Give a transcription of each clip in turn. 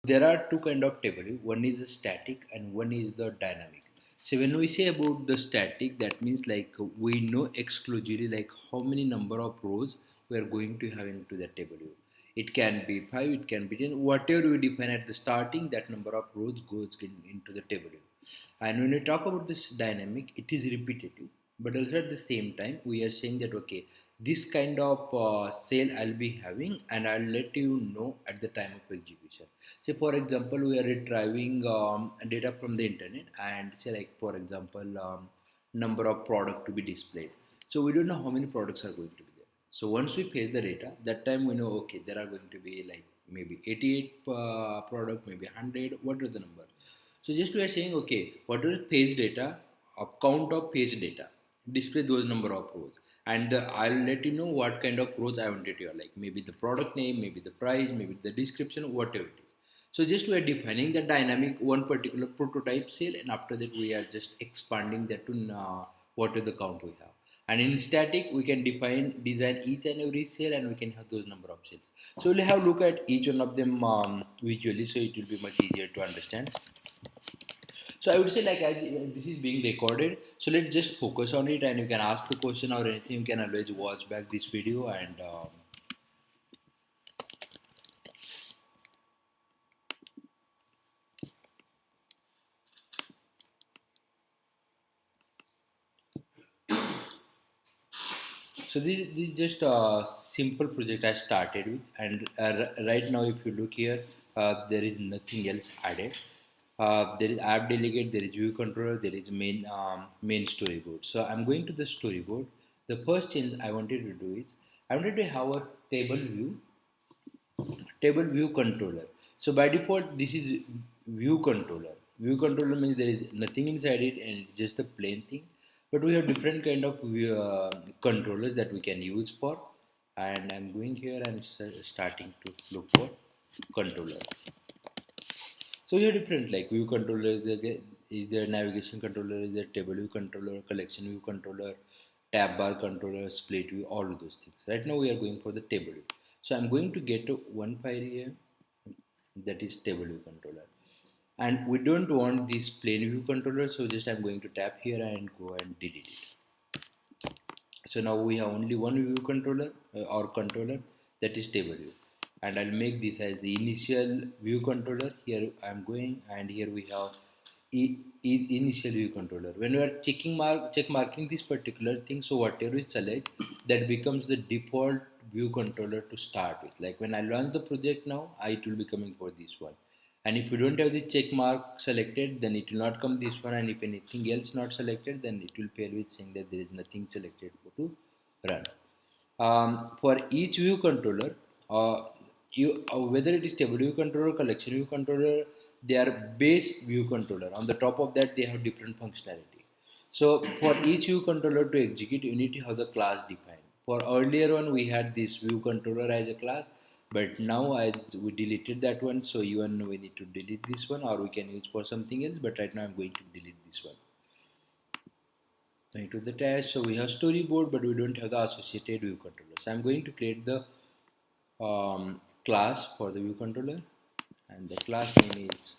There are two kind of table view. One is the static and one is the dynamic. So when we say about the static, that means like we know exclusively like how many number of rows we are going to have into the table view. It can be 5, it can be 10, whatever we define at the starting, that number of rows goes into the table view. And when we talk about this dynamic, it is repetitive, but also at the same time, we are saying that okay, this kind of sale I'll be having, and I'll let you know at the time of execution. Say for example, we are retrieving data from the internet, and say like for example, number of product to be displayed. So we don't know how many products are going to be there. So once we fetch the data, that time we know okay, there are going to be like maybe 88 product, maybe 100, what is the number. So just we are saying, okay, whatever page data, a count of page data, display those number of rows. And I'll let you know what kind of rows I wanted to have, like maybe the product name, maybe the price, maybe the description, whatever it is. So just we are defining the dynamic one particular prototype sale, and after that we are just expanding that to what is the count we have. And in static, we can design each and every cell, and we can have those number of cells. So we'll have a look at each one of them visually, so it will be much easier to understand. So I would say like as this is being recorded, so let's just focus on it, and you can ask the question or anything. You can always watch back this video and. So this is just a simple project I started with, and right now if you look here, there is nothing else added. There is app delegate, there is view controller, there is main storyboard. So I'm going to the storyboard. The first change I wanted to do is I wanted to have a table view controller. So by default, this is view controller. View controller means there is nothing inside it and it's just a plain thing. But we have different kind of controllers that we can use for. And I'm going here and starting to look for controller. So we have different like view controller is there navigation controller, is there table view controller, collection view controller, tab bar controller, split view, all of those things. Right now we are going for the table view. So I'm going to get to one file here, that is table view controller. And we don't want this plain view controller, so just I'm going to tap here and go and delete it. So now we have only one view controller or controller, that is table view, and I'll make this as the initial view controller. Here I'm going, and here we have is initial view controller. When we are check marking this particular thing, so whatever we select, that becomes the default view controller to start with. Like when I launch the project now, it will be coming for this one. And if you don't have the check mark selected, then it will not come this one, and if anything else not selected, then it will fail with saying that there is nothing selected to run. For each view controller, whether it is table view controller, collection view controller, they are base view controller. On the top of that, they have different functionality. So for each view controller to execute, you need to have the class defined. For earlier one, we had this view controller as a class, but now we deleted that one. So even we need to delete this one, or we can use for something else. But right now, I'm going to delete this one. Going to the test, so we have storyboard, but we don't have the associated view controller. So I'm going to create the class for the view controller, and the class name is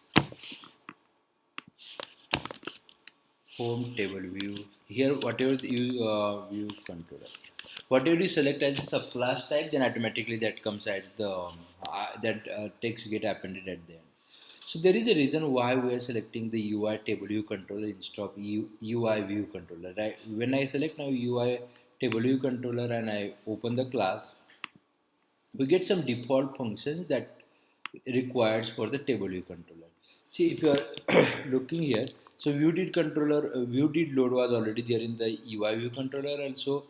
home table view. Here whatever you view controller, whatever you select as a subclass type, then automatically that comes as the that text get appended at the end. So there is a reason why we are selecting the UI table view controller instead of UI view controller. Right? When I select now UI table view controller and I open the class, we get some default functions that requires for the table view controller. See if you are looking here, so view did load was already there in the UI view controller also,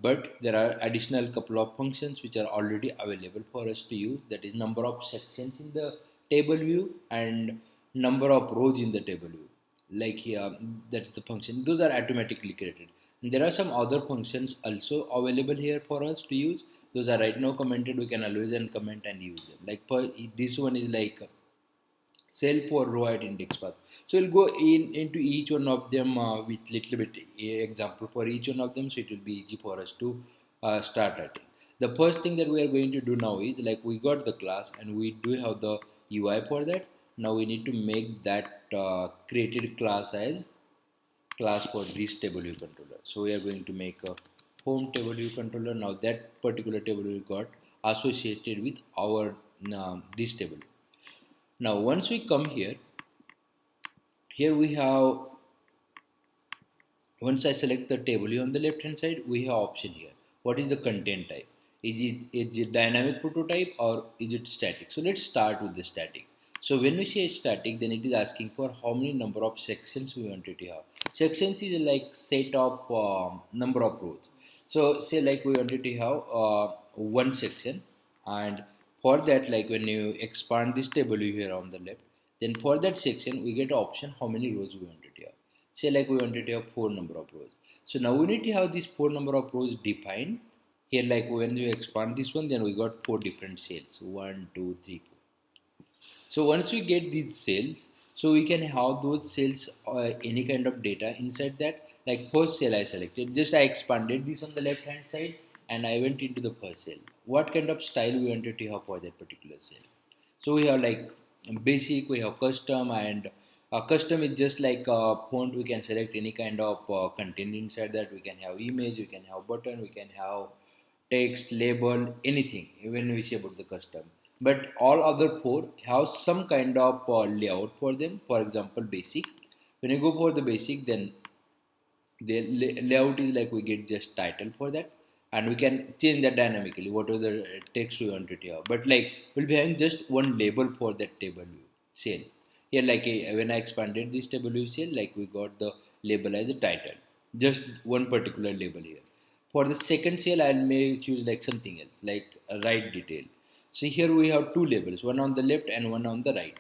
but there are additional couple of functions which are already available for us to use. That is number of sections in the table view and number of rows in the table view. Like here, that's the function. Those are automatically created. And there are some other functions also available here for us to use. Those are right now commented. We can always comment and use them. Like this one is like cell for row at index path. So we'll go into each one of them with little bit example for each one of them, so it will be easy for us to start writing. The first thing that we are going to do now is like we got the class and we do have the UI for that. Now we need to make that created class as class for this table view controller. So we are going to make a home table view controller. Now that particular table view got associated with our this table. Now once we come here, here we have, once I select the table view on the left hand side, we have option here. What is the content type? Is it dynamic prototype or is it static? So let's start with the static. So when we say static, then it is asking for how many number of sections we wanted to have. Sections is like set of number of rows. So say like we wanted to have one section, and for that, like when you expand this table view here on the left, then for that section we get option how many rows we wanted to have. Say like we wanted to have four number of rows. So now we need to have this four number of rows defined. Here like when you expand this one, then we got four different cells. One, two, three, four. So once we get these cells, so we can have those cells any kind of data inside that. Like first cell I selected, just I expanded this on the left hand side and I went into the first cell. What kind of style we wanted to have for that particular cell? So we have like basic, we have custom, and custom is just like a font. We can select any kind of content inside that. We can have image, we can have button, we can have text, label, anything, even we say about the custom. But all other four have some kind of layout for them. For example, basic. When you go for the basic, then the layout is like we get just title for that, and we can change that dynamically whatever the text we want to have. But like we'll be having just one label for that table view cell. Here like when I expanded this table view cell, like we got the label as a title, just one particular label here. For the second cell I may choose like something else, like a right detail. So here we have two labels, one on the left and one on the right.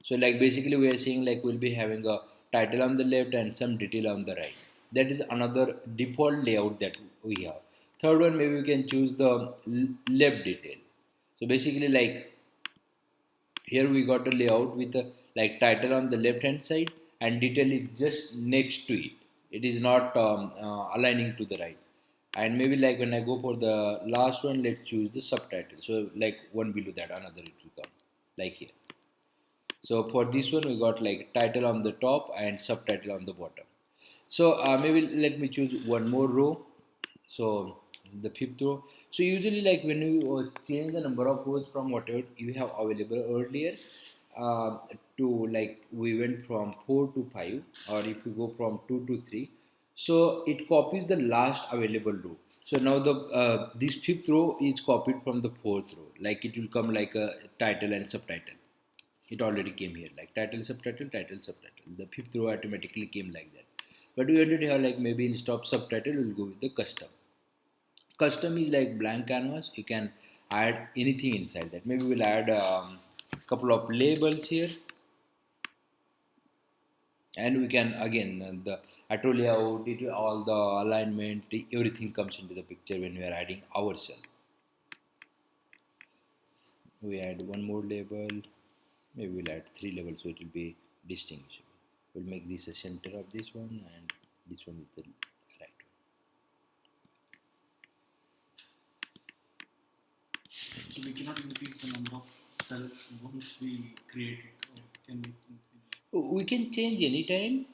So like basically we are saying like we'll be having a title on the left and some detail on the right. That is another default layout that we have. Third one, maybe we can choose the left detail. So basically like here we got a layout with a like title on the left hand side and detail is just next to it. It is not aligning to the right. And maybe like when I go for the last one, let's choose the subtitle. So like one below that, another it will come like here. So for this one, we got like title on the top and subtitle on the bottom. So maybe let me choose one more row. So the fifth row. So usually like when you change the number of rows from whatever you have available earlier to like we went from 4 to 5, or if you go from 2 to 3, so it copies the last available row. So now the this fifth row is copied from the fourth row. Like it will come like a title and subtitle. It already came here like title subtitle. The fifth row automatically came like that. But we wanted to have like maybe instead of subtitle we'll go with the custom. Custom is like blank canvas. You can add anything inside that. Maybe we'll add couple of labels here, and we can again the I told you how all the alignment, everything comes into the picture when we are adding ourselves. We add one more label. Maybe we'll add three levels so it will be distinguishable. We'll make this a center of this one and this one with the right one. So we cannot increase the number of cells once we create it. Or can we increase? We can change anytime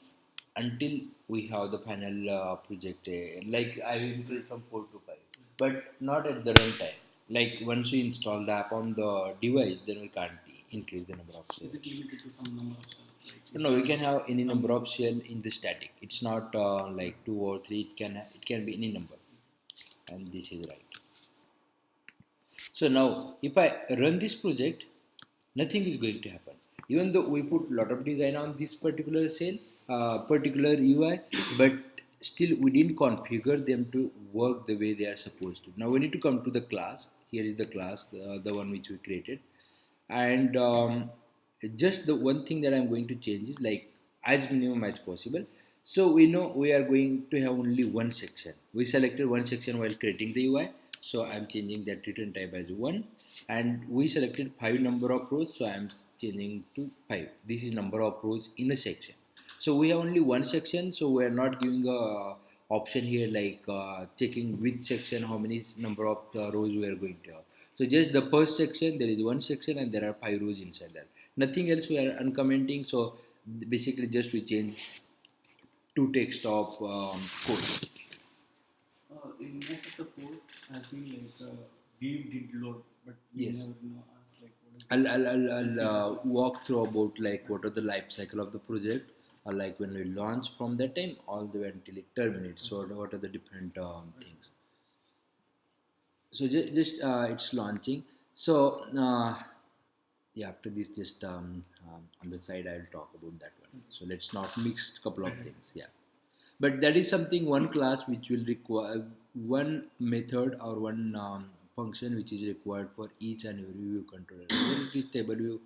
until we have the final project. Like I will increase from 4 to 5, but not at the runtime. Like once we install the app on the device, then we can't increase the number of cells. Is it limited to some number of cells? Like No, we can have any number of cell in the static. It's not like 2 or 3. It can be any number, and this is right. So now, if I run this project, nothing is going to happen. Even though we put a lot of design on this particular cell, particular UI, but still we didn't configure them to work the way they are supposed to. Now we need to come to the class. Here is the class, the one which we created, and just the one thing that I'm going to change is like as minimum as possible. So we know we are going to have only one section. We selected one section while creating the UI, so I'm changing that return type as 1, and we selected 5 number of rows, so I'm changing to 5. This is number of rows in a section. So we have only one section, so we are not giving a option here like checking which section how many number of rows we are going to have. So just the first section, there is one section and there are 5 rows inside that. Nothing else we are uncommenting. So basically just we change two text of code. In most of the code, I feel like we did load, but we Yes. never asked like what is I'll walk through about like what are the life cycle of the project, or like when we launch from that time all the way until it terminates. So what are the different things? So just it's launching. So yeah, after this, just on the side, I'll talk about that one. So let's not mix couple of things. Yeah, but that is something one class which will require one method or one function which is required for each and every view controller, whether it is table view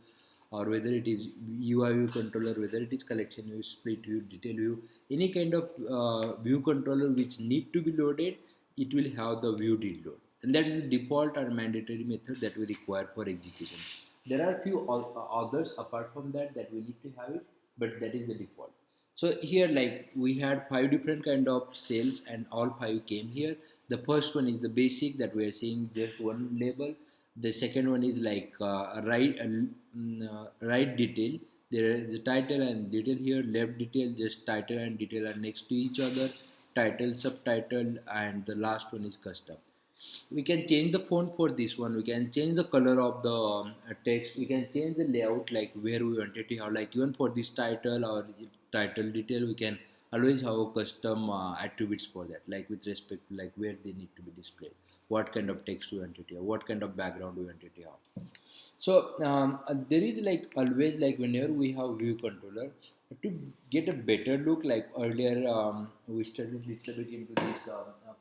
or whether it is UI view controller, whether it is collection view, split view, detail view, any kind of view controller which need to be loaded, it will have the view did load, and that is the default or mandatory method that we require for execution. There are few others apart from that that we need to have it, but that is the default. So here like we had 5 different kind of cells and all 5 came here. The first one is the basic that we are seeing just one label. The second one is like right detail. There is the title and detail here. Left detail, just title and detail are next to each other. Title, subtitle, and the last one is custom. We can change the font for this one. We can change the color of the text. We can change the layout like where we want it to have, like even for this title or title detail we can always have a custom attributes for that, like with respect to like where they need to be displayed, what kind of text we want it to have, what kind of background we want it to have. So there is like always like whenever we have view controller to get a better look. Like earlier we studied little bit into this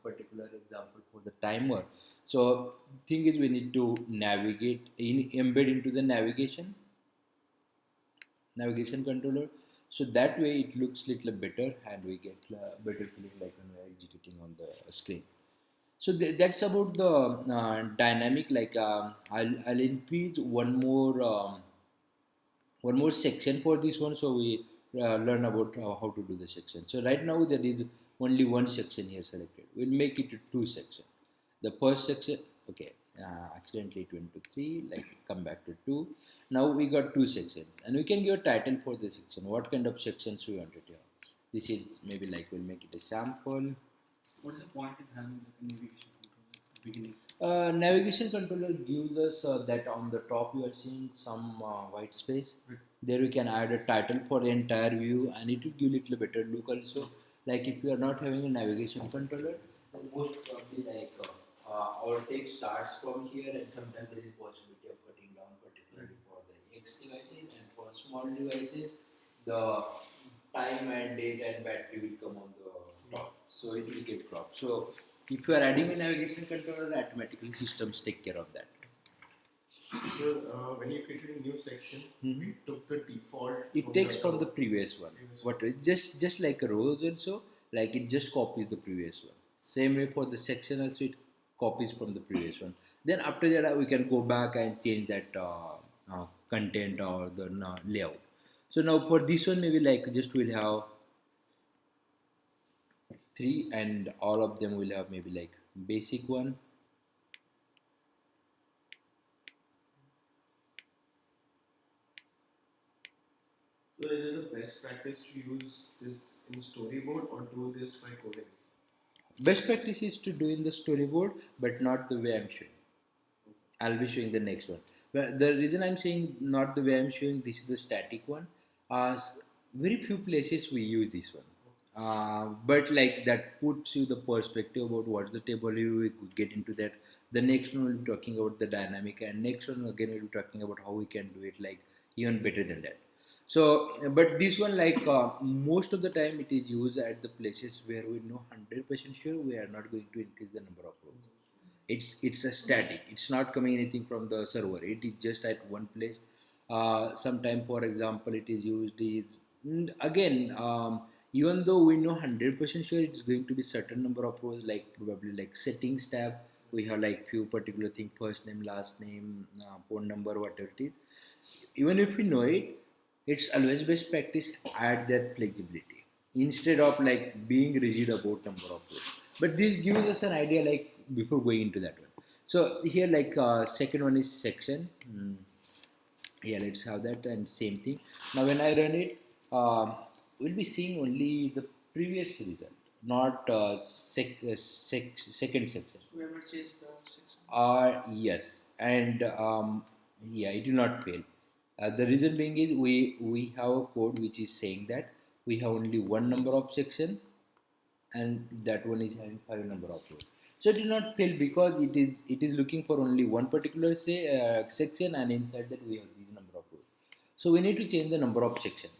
particular example for the timer. So thing is we need to navigate in embed into the navigation controller. So that way it looks little better and we get better feeling like when we are executing on the screen. So that's about the dynamic. Like I'll increase one more section for this one, so we learn about how to do the section. So right now there is only one section here selected. We'll make it 2 sections. The first section, okay, accidentally it went to 3, like come back to 2. Now we got 2 sections and we can give a title for the section, what kind of sections we want to have. This is maybe like we'll make it a sample. what is the point in having like a navigation control at the beginning? Navigation controller gives us that on the top you are seeing some white space. Right. There we can add a title for the entire view and it will give little better look also. Like if you are not having a navigation controller, then most probably like our text starts from here and sometimes there is possibility of cutting down, particularly for the X devices, and for small devices the time and date and battery will come on the top, so it will get cropped. So if you are adding a navigation controller, automatically systems take care of that. So when you created a new section, Mhm. it took the default. It takes from the previous one. Previous What just like a rows also, like it just copies the previous one. Same way for the section also, it copies from the previous one. Then after that, we can go back and change that content or the layout. So now for this one, maybe like just we'll have 3, and all of them will have maybe like basic one. So is it the best practice to use this in storyboard or do this by coding? Best practice is to do in the storyboard, but not the way I'm showing. I'll be showing the next one. But the reason I'm saying not the way I'm showing, this is the static one. Very few places we use this one. But like that puts you the perspective about what's the table view. We could get into that. The next one will be talking about the dynamic, and next one again will be talking about how we can do it like even better than that. So, but this one like most of the time it is used at the places where we know 100% sure we are not going to increase the number of rows. It's a static. It's not coming anything from the server. It is just at one place. Sometime, for example, it is used is again. Even though we know 100% sure it's going to be certain number of rows, like probably like settings tab, we have like few particular thing, first name, last name, phone number, whatever it is. Even if we know it, it's always best practice add that flexibility instead of like being rigid about number of rows. But this gives us an idea like before going into that one. So here like second one is section. Yeah, let's have that and same thing. Now when I run it, we'll be seeing only the previous result, not second section. We have not changed the section. Yes, and yeah, it will not fail. The reason being is we have a code which is saying that we have only one number of section, and that one is having five number of rows. So it will not fail because it is looking for only one particular say section, and inside that we have these number of rows. So we need to change the number of section.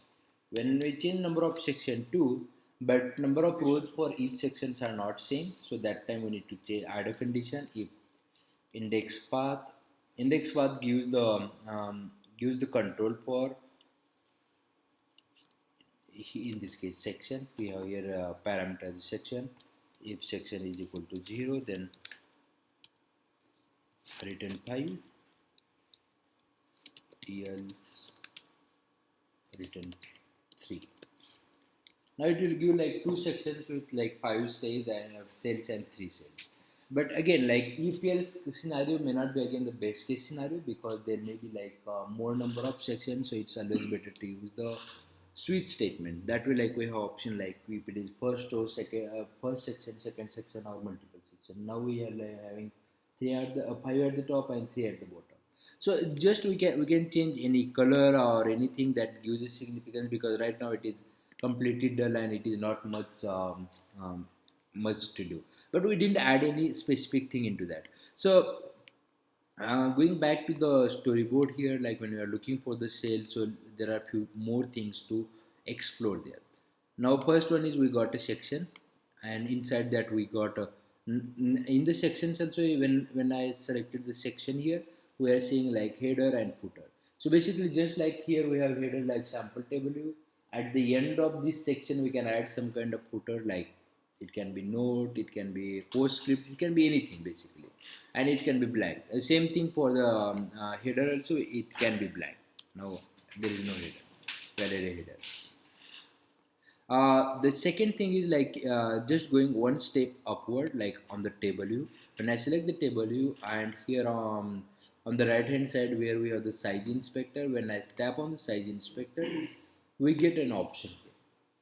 When we change number of section two, but number of rows for each sections are not same. So that time we need to change, add a condition if index path gives the control for, in this case section. We have here parameter as a section. If section is equal to 0, then return 5, else return 3. Now it will give like two sections with like 5 cells and 3 cells. But again, like if else scenario may not be again the best case scenario, because there may be like more number of sections, so it's always better to use the switch statement. That way, like we have option like if it is first or second, first section, second section, or multiple section. Now we are like having three at the 5 at the top and 3 at the bottom. So just we can change any color or anything that gives a significance, because right now it is completely dull and it is not much to do. But we didn't add any specific thing into that. So going back to the storyboard here, like when we are looking for the sale, so there are few more things to explore there. Now first one is we got a section, and inside that we got a, in the sections also, when I selected the section here, we are seeing like header and footer. So basically just like here we have header like sample table view, at the end of this section we can add some kind of footer, like it can be note, it can be postscript, it can be anything basically, and it can be blank. Same thing for the header also, it can be blank. Now there is no header, valid header. The second thing is like just going one step upward, like on the table view. When I select the table view, and here on the right hand side where we have the size inspector, when I tap on the size inspector, we get an option.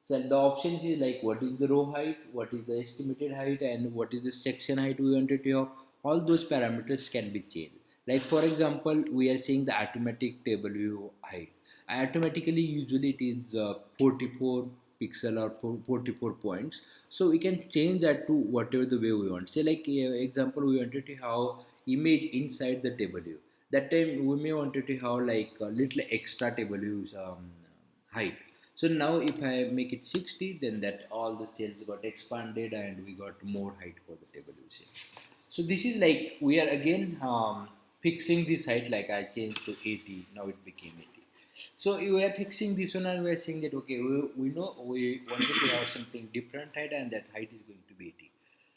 So the options is like what is the row height, what is the estimated height, and what is the section height we wanted to have. All those parameters can be changed. Like for example, we are seeing the automatic table view height. Automatically, usually it is 44 pixel or 44 points. So we can change that to whatever the way we want. Say like example, we wanted to have image inside the table view. That time we may wanted to have like a little extra table views height. So now if I make it 60, then that all the cells got expanded and we got more height for the table view cell. So this is like we are again fixing this height, like I changed to 80, now it became 80. So we are fixing this one and we are saying that okay, we know we wanted to have something different height, and that height is going to be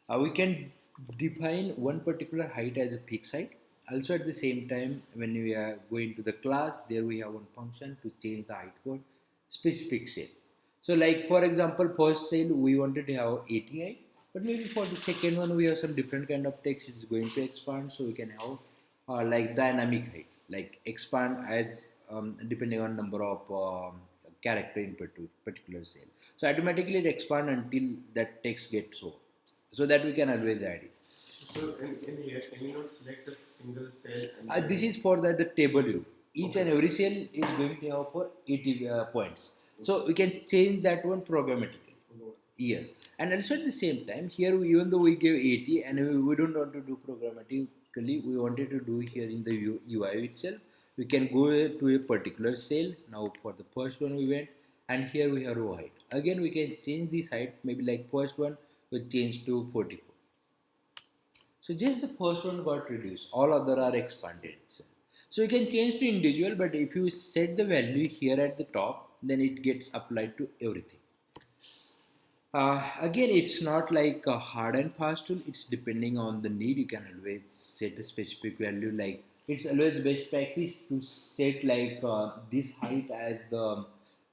80. We can define one particular height as a fixed height. Also at the same time, when we are going to the class, there we have one function to change the height for specific cell. So like for example, first cell we wanted to have 80 height, but maybe for the second one we have some different kind of text, it's going to expand, so we can have like dynamic height, like expand as depending on number of character in particular cell. So automatically it expand until that text gets so that we can always add it. So in here, can you not select a single cell? And This is for the table view. Each and every cell is going to have for 80 points. So we can change that one programmatically. Yes, and also at the same time, here even though we give 80 and we don't want to do programmatically, we wanted to do here in the UI itself. We can go to a particular cell. Now for the first one we went, and here we have row height. Again we can change this height. Maybe like first one will change to 44. So just the first one got reduced, all other are expanded. So you can change to individual, but if you set the value here at the top, then it gets applied to everything. Again, it's not like a hard and fast tool. It's depending on the need. You can always set a specific value. Like it's always best practice to set like this height as the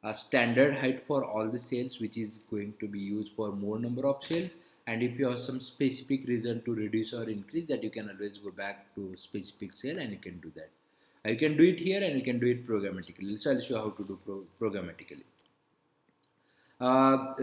a standard height for all the cells, which is going to be used for more number of cells. And if you have some specific reason to reduce or increase that, you can always go back to specific cell and you can do that. You can do it here and you can do it programmatically. So I'll show how to do programmatically.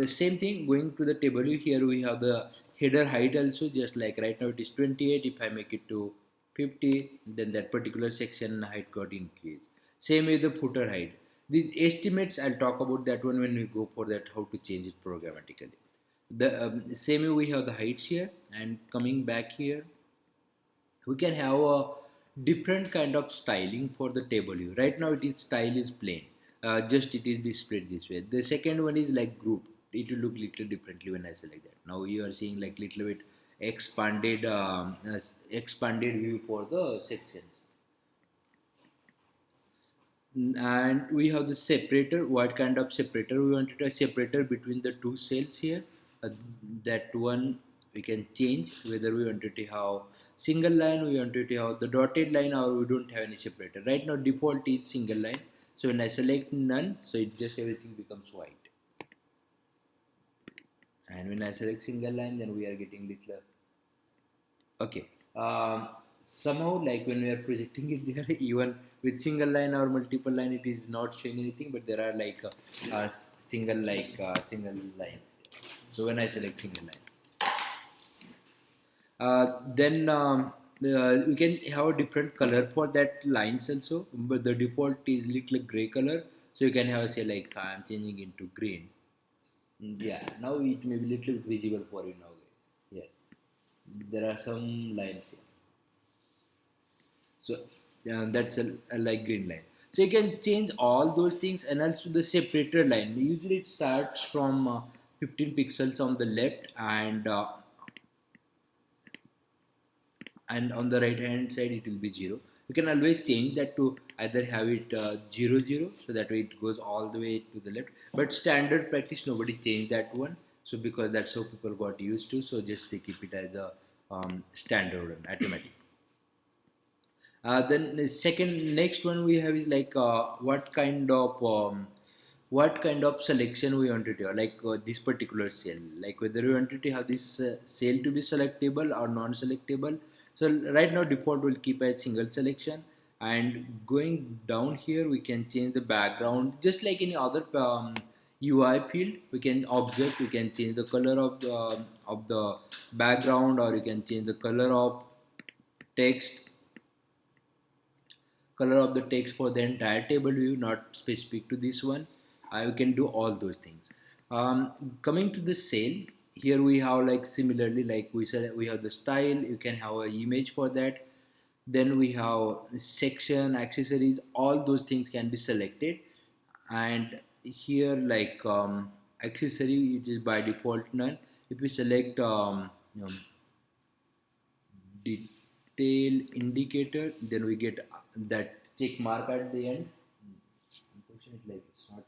Same thing, going to the table view, here we have the header height also, just like right now it is 28. If I make it to 50, then that particular section height got increased. Same with the footer height. These estimates, I'll talk about that one when we go for that, how to change it programmatically. The same way we have the heights here, and coming back here, we can have a different kind of styling for the table view. Right now it is style is plain, just it is displayed this way. The second one is like group, it will look little differently when I select that. Now you are seeing like little bit expanded view for the sections. And we have the separator. What kind of separator we wanted? A separator between the two cells here. That one we can change, whether we wanted to have single line, we wanted to have the dotted line, or we don't have any separator. Right now default is single line, so when I select none, so it just everything becomes white. And when I select single line, then we are getting little. Okay. Somehow, like when we are projecting it there, even with single line or multiple line, it is not showing anything. But there are like single lines. So when I select single line, then we can have a different color for that lines also. But the default is little gray color. So you can have say like I'm changing into green. Yeah. Now it may be little visible for you now. Yeah. There are some lines here. So that's a like green line. So you can change all those things, and also the separator line. Usually it starts from 15 pixels on the left, and on the right hand side it will be 0. You can always change that to either have it 0 0, so that way it goes all the way to the left. But standard practice, nobody changed that one. So because that's how people got used to, so just they keep it as a standard and automatic. Then the second next one we have is like what kind of selection we wanted to have, like this particular cell, like whether we wanted to have this cell to be selectable or non-selectable. So right now default will keep as single selection, and going down here we can change the background just like any other UI field. We can object, we can change the color of the background, or you can change the text color of the text for the entire table view, not specific to this one. I can do all those things. Coming to the sale, here we have like similarly, like we said, we have the style. You can have an image for that. Then we have section, accessories. All those things can be selected. And here, like accessory, it is by default none. If we select detail indicator, then we get that check mark at the end. Unfortunately, like it's not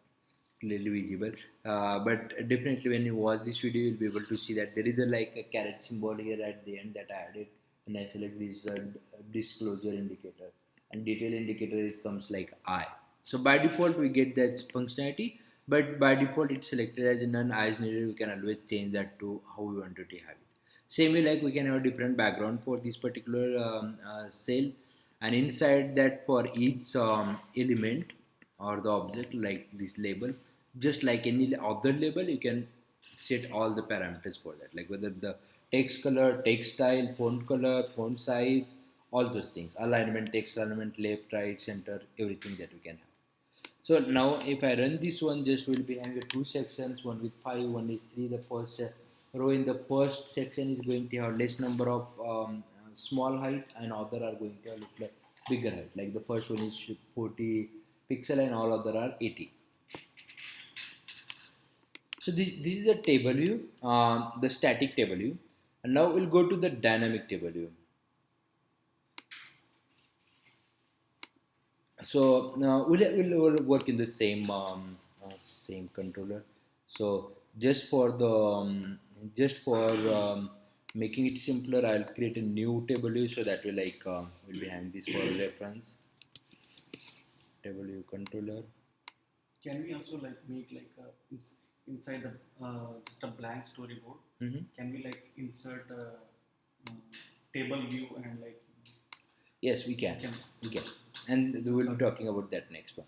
clearly visible, but definitely when you watch this video you'll be able to see that there is a like a caret symbol here at the end that I added when I select this disclosure indicator, and detail indicator it comes like I. So by default we get that functionality, but by default it's selected as none as needed. We can always change that to how we want to have it. Same way, like we can have a different background for this particular cell, and inside that for each element or the object, like this label, just like any other label, you can set all the parameters for that, like whether the text color, text style, font color, font size, all those things, alignment, text alignment, left, right, center, everything that we can have. So now if I run this one, just will be having two sections, one with 5, one is 3. The first row in the first section is going to have less number of small height, and other are going to have little bigger height. Like the first one is 40 pixel and all other are 80. So this is the table view, the static table view. And now we'll go to the dynamic table view. So now we'll work in the same controller. So just for making it simpler, I'll create a new table view, so that we'll be having this for reference. Table view controller. Can we also like make like inside the just a blank storyboard? Mm-hmm. Can we like insert table view and like Yes, we can. can We can. And we will be talking about that next one.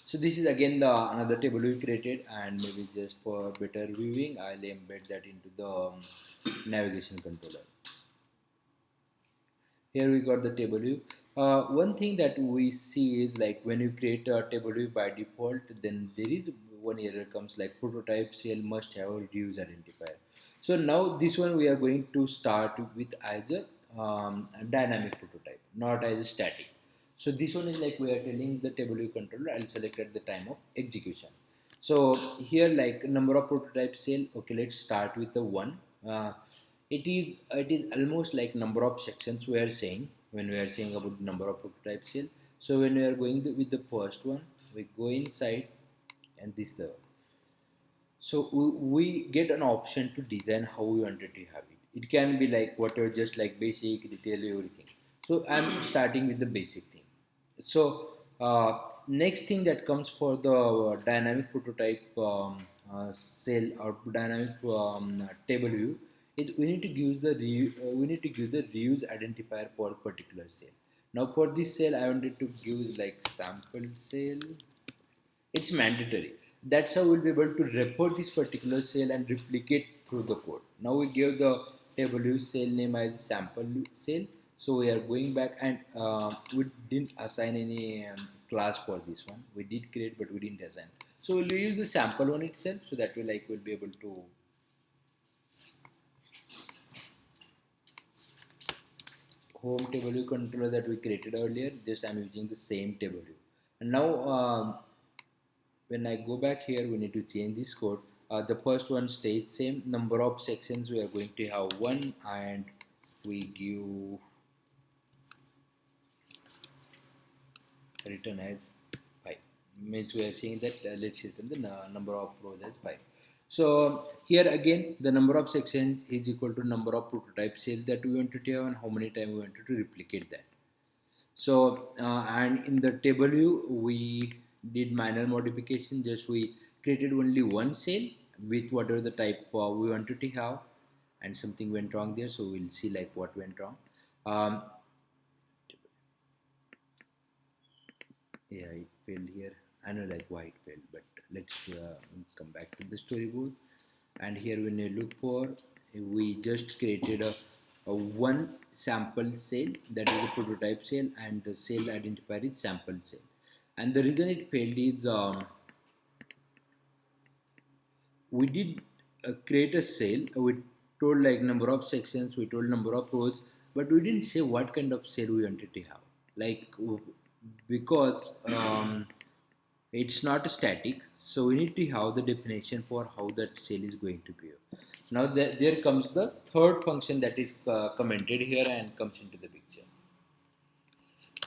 So this is again the another table we created, and maybe just for better viewing, I'll embed that into the navigation controller. Here we got the table view. One thing that we see is like when you create a table view by default, then there is one error comes like prototype cell must have a reuse identifier. So now this one we are going to start with as a dynamic prototype, not as a static. So this one is like we are telling the table view controller I'll select at the time of execution. So here like number of prototype cell. Okay, let's start with the one. It is almost like number of sections we are saying when we are saying about number of prototype cell. So when we are going with the first one, we go inside and this the so we get an option to design how we wanted to have it. It can be like whatever, just like basic, detail, everything. So I'm starting with the basic thing. So next thing that comes for the dynamic prototype cell or dynamic table view is we need to give we need to give the reuse identifier for a particular cell. Now for this cell, I wanted to give like sample cell. It's mandatory. That's how we'll be able to report this particular cell and replicate through the code. Now we give the table view cell name as sample cell. So we are going back and we didn't assign any class for this one. We did create, but we didn't assign. So we'll use the sample one itself. So that way, like we'll be able to home table view controller that we created earlier. Just I'm using the same table view. And now when I go back here, we need to change this code. The first one stays same. Number of sections we are going to have one, and we give return as 5. Means we are saying that let's return the number of rows as 5. So here again, the number of sections is equal to number of prototype cells that we wanted to have and how many times we wanted to replicate that. So and in the table view we did minor modification. Just we created only one cell with whatever the type we wanted to have, and something went wrong there. So we'll see like what went wrong. Um, yeah, it failed here. I know like why it failed, but let's come back to the storyboard. And here when you look for, we just created a one sample cell, that is a prototype cell, and the cell identifier is sample cell. And the reason it failed is we did create a cell. We told like number of sections, we told number of rows, but we didn't say what kind of cell we wanted to have. Like because it's not static, so we need to have the definition for how that cell is going to be. Now there comes the third function that is commented here and comes into the picture.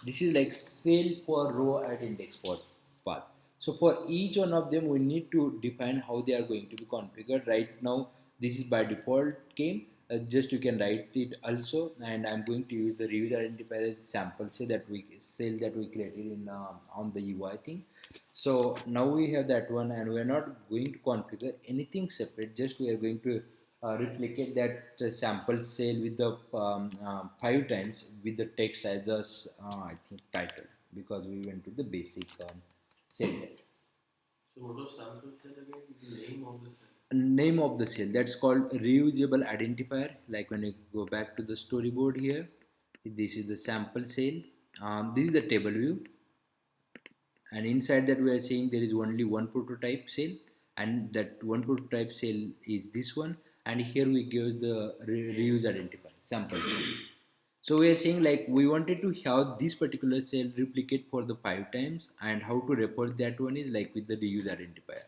This is like cell for row at index path. So for each one of them, we need to define how they are going to be configured. Right now, this is by default came. Just you can write it also, and I'm going to use the reuse identifier as sample cell that we created in on the UI thing. So now we have that one, and we are not going to configure anything separate. Just we are going to replicate that sample cell with the 5 times with the text as a I think title, because we went to the basic cell head. So what was sample cell again? The name of the cell. Name of the cell, that's called reusable identifier. Like when you go back to the storyboard here, this is the sample cell. This is the table view, and inside that we are saying there is only one prototype cell, and that one prototype cell is this one, and here we give the reuse identifier sample cell. So we are saying like we wanted to have this particular cell replicate for the 5 times, and how to report that one is like with the reuse identifier.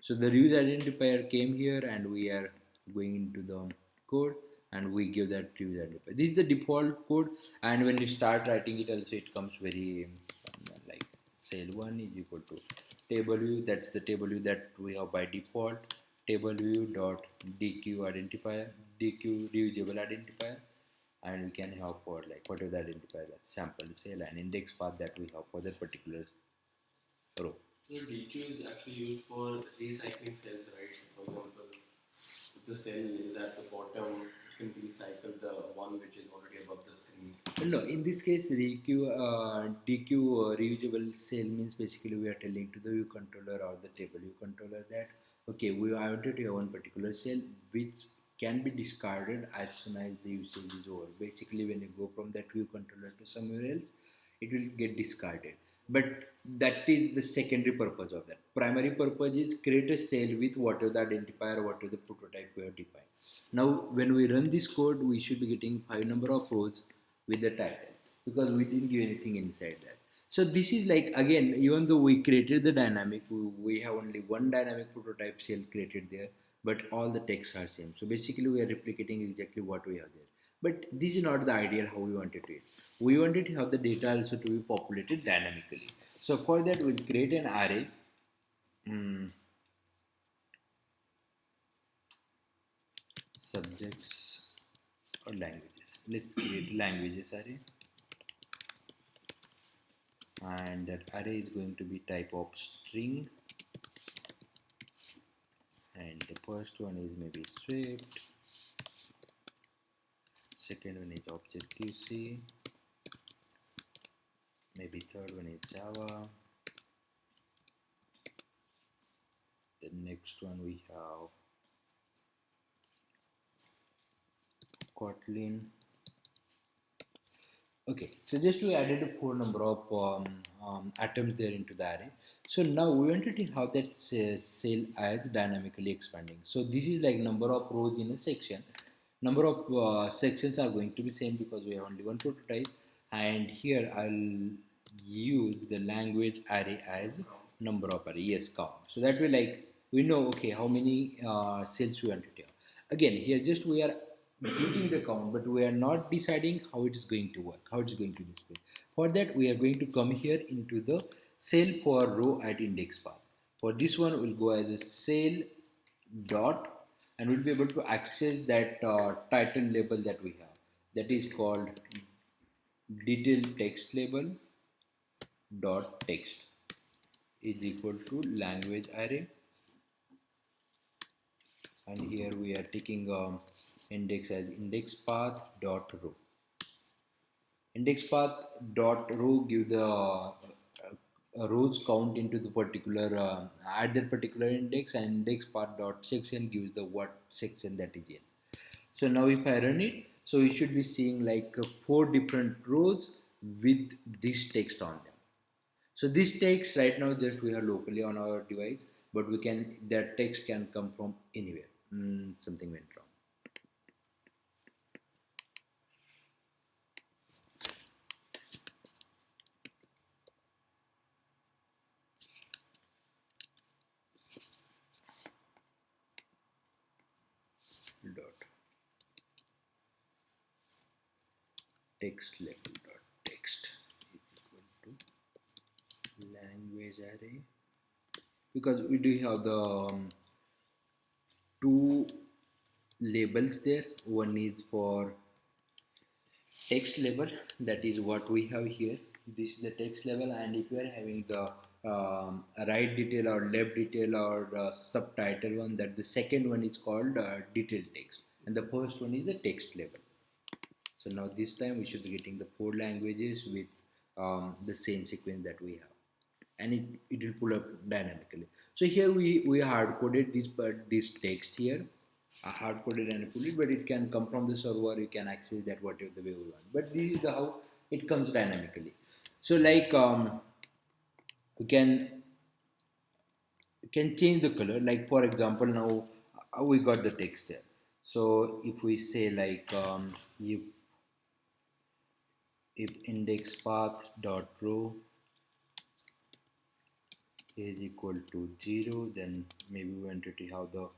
So the reuse identifier came here, and we are going into the code, and we give that reuse identifier. This is the default code, and when you start writing it also it comes very like cell1 is equal to table view. That's the table view that we have by default. Table view dot dq identifier, dq reusable identifier, and we can have for like whatever the identifier, that sample cell and index path that we have for that particular row. So DQ is actually used for recycling cells, right? For example, if the cell is at the bottom, it can recycle the one which is already above the screen. No, in this case, DQ reusable cell means basically we are telling to the view controller or the table view controller that okay, we wanted to have one particular cell which can be discarded as soon as the usage is over. Basically, when you go from that view controller to somewhere else, it will get discarded. But that is the secondary purpose of that. Primary purpose is create a cell with whatever the identifier, whatever the prototype we have defined. Now, when we run this code, we should be getting 5 number of rows with the title because we didn't give anything inside that. So this is like again, even though we created the dynamic, we have only one dynamic prototype cell created there, but all the texts are same. So basically, we are replicating exactly what we have there. But this is not the ideal how we wanted to. We wanted to have the data also to be populated dynamically. So for that, we'll create an array. Subjects or languages. Let's create languages array, and that array is going to be type of string, and the first one is maybe Swift, second one is Objective C, maybe third one is Java, the next one we have Kotlin. Okay, so just we added a 4 number of atoms there into the array. So now we wanted to have that cell as dynamically expanding. So this is like number of rows in a section. Number of sections are going to be same because we have only one prototype. And here I'll use the language array as number of array. Yes, count. So that way like we know okay how many cells we want to have. Again here just we are getting the count, but we are not deciding how it is going to work, how it is going to display. For that, we are going to come here into the cell for row at index path. For this one, we'll go as a cell dot, and we'll be able to access that title label that we have. That is called detail text label dot text is equal to language array, and here we are taking index as index path dot row. Index path dot row give the rows count into the particular at that particular index, and index path dot section gives the what section that is in. So now if I run it, so we should be seeing like 4 different rows with this text on them. So this text right now just we are locally on our device, but we can that text can come from anywhere. Something went wrong. Dot text label dot text is equal to language array, because we do have the two labels there. One is for text label, that is what we have here. This is the text label, and if you are having the right detail or left detail or subtitle one, that the second one is called detail text, and the first one is the text label. So now this time we should be getting the 4 languages with the same sequence that we have, and it will pull up dynamically. So here we hard coded this text here, hard coded and pull it, but it can come from the server. You can access that whatever the way we want. But this is the how it comes dynamically. So like we can change the color. Like for example, now we got the text there. So if we say like if index path dot row is equal to 0, then maybe we wanted to have the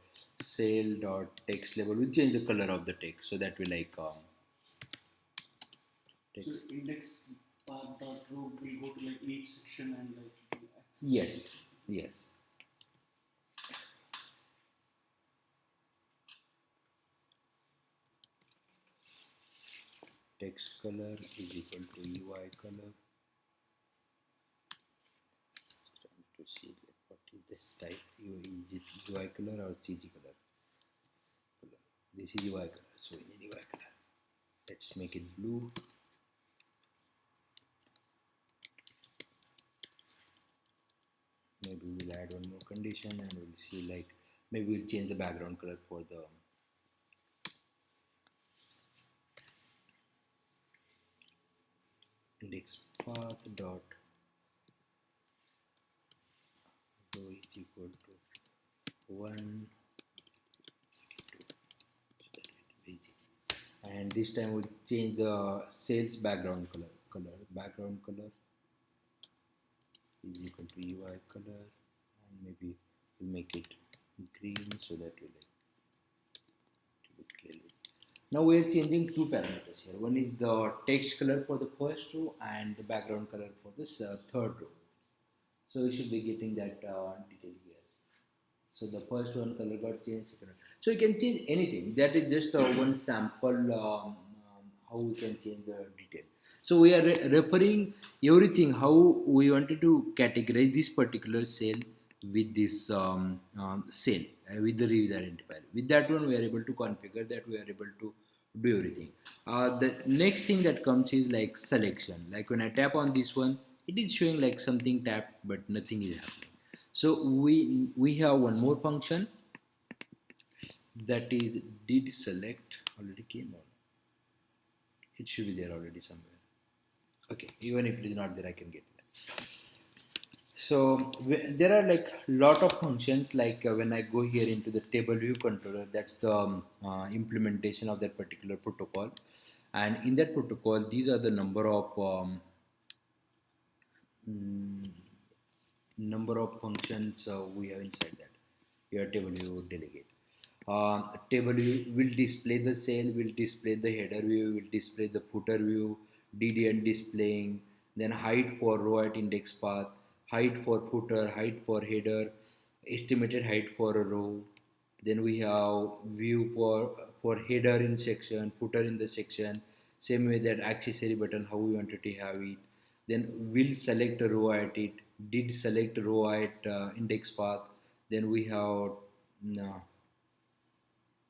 cell dot text label. We'll change the color of the text, so that we like text. So index path dot row will go to like each section and like you can access. Yes. Text color is equal to UI color. Just trying to see like what is this type. Is it UI color or CG color? This is UI color, so we need UI color. Let's make it blue. Maybe we'll add one more condition and we'll see like maybe we'll change the background color for the index path dot row is equal to 1, and this time we'll change the sales background color. Background color is equal to UI color, and maybe we'll make it green so that we like it clearly. Now we are changing two parameters here. One is the text color for the first row and the background color for this third row. So we should be getting that detail here. So the first one color got changed. Second one. So you can change anything. That is just one sample how we can change the detail. So we are referring everything how we wanted to categorize this particular cell with this cell with the reviews identifier. With that one we are able to configure that, we are able to do everything. The next thing that comes is like selection. Like when I tap on this one, it is showing like something tapped but nothing is happening. So we have one more function that is did select. Already came on. It should be there already somewhere. Okay, even if it is not there, I can get that. So there are like lot of functions. Like when I go here into the TableView controller, that's the implementation of that particular protocol. And in that protocol, these are the mm, number of functions we have inside that. Your table view delegate. Table view will display the cell, will display the header view, will display the footer view, DDN displaying, then height for row at index path, height for footer, height for header, estimated height for a row. Then we have view for header in section, footer in the section. Same way that accessory button, how we wanted to have it. Then will select a row at it, did select row at index path. Then we have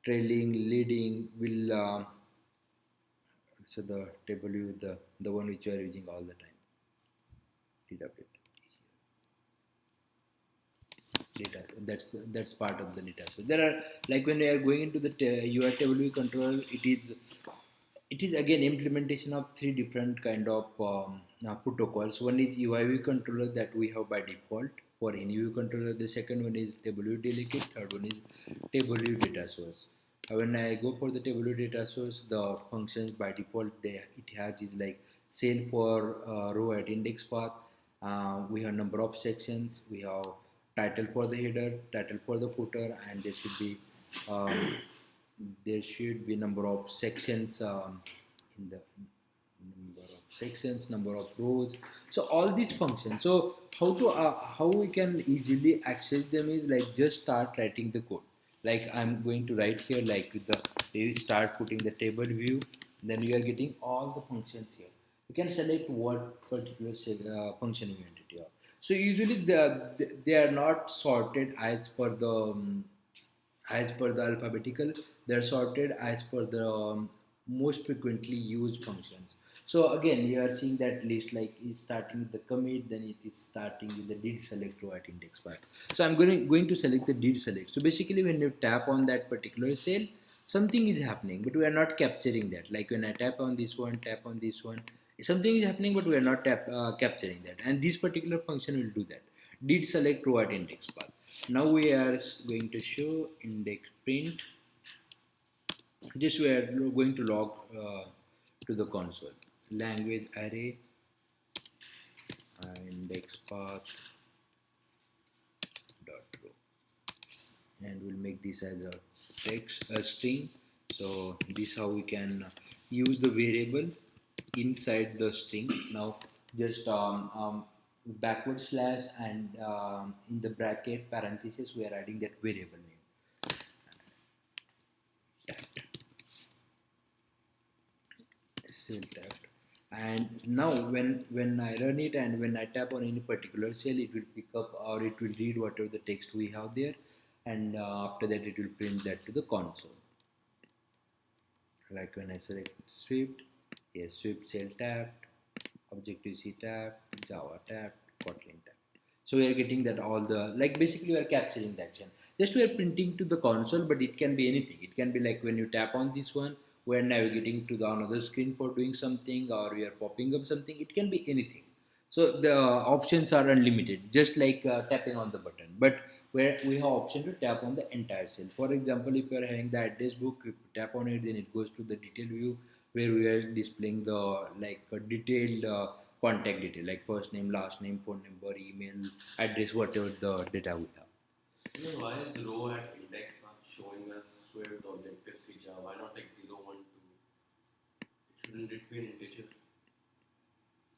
trailing, leading, will so the table view, the one which you are using all the time. Did update data. That's part of the data. So there are like when we are going into the UI table view control, it is again implementation of three different kind of protocols. One is UI controller that we have by default for any view controller. The second one is TableView delegate. Third one is TableView data source. When I go for the TableView data source, the functions by default it has is like cell for row at index path. We have number of sections. We have title for the header, title for the footer, and um, there should be number of sections in the number of sections, number of rows. So all these functions. So how we can easily access them is like just start writing the code. Like I'm going to write here like with the you start putting the table view, then you are getting all the functions here. You can select what particular function you want to have. So usually they are not sorted as per the alphabetical, they're sorted as per the most frequently used functions. So again you are seeing that list like is starting with the commit, then it is starting with the did select row at index part. So I'm going to select the did select. So basically when you tap on that particular cell, something is happening but we are not capturing that. Like when I tap on this one, tap on this one, something is happening but we are not capturing that, and this particular function will do that. Did select row at index path. Now we are going to show index print. This we are going to log to the console. Language array index path dot row, and we'll make this as a text a string. So this how we can use the variable inside the string. Now just backward slash and in the bracket parenthesis we are adding that variable name. Cell tapped. And now when I run it and when I tap on any particular cell, it will pick up or it will read whatever the text we have there, and after that it will print that to the console. Like when I select Swift, yes, Swift cell tapped, Objective C tapped, Java tapped, Kotlin tapped. So we are getting that all the, like basically we are capturing the action. Just we are printing to the console, but it can be anything. It can be like when you tap on this one, we are navigating to the another screen for doing something, or we are popping up something. It can be anything. So the options are unlimited, just like tapping on the button. But where we have option to tap on the entire cell. For example, if you are having the address book, if you tap on it, then it goes to the detail view where we are displaying the like detailed contact detail like first name, last name, phone number, email, address, whatever the data we have. Then why is row at index not showing us Swift, Objective C, Java? Why not like 0, 1, 2? Shouldn't it be an integer?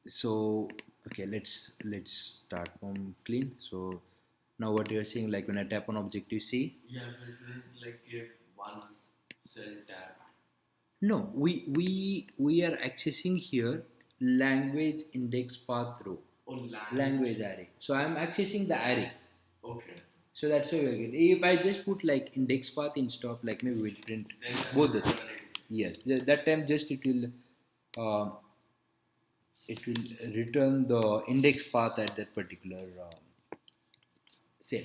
So okay, let's start from clean. So now what you're seeing, like when I tap on Objective C, Yeah, so it shouldn't like give one cell tab. no, we are accessing here language index path row, Oh, language array. So I'm accessing the array. Okay. So that's why we're getting. If I just put like index path in stop, like maybe we'll print Then that's both the not things. an integer. Yes, that time just uh, it will return the index path at that particular cell.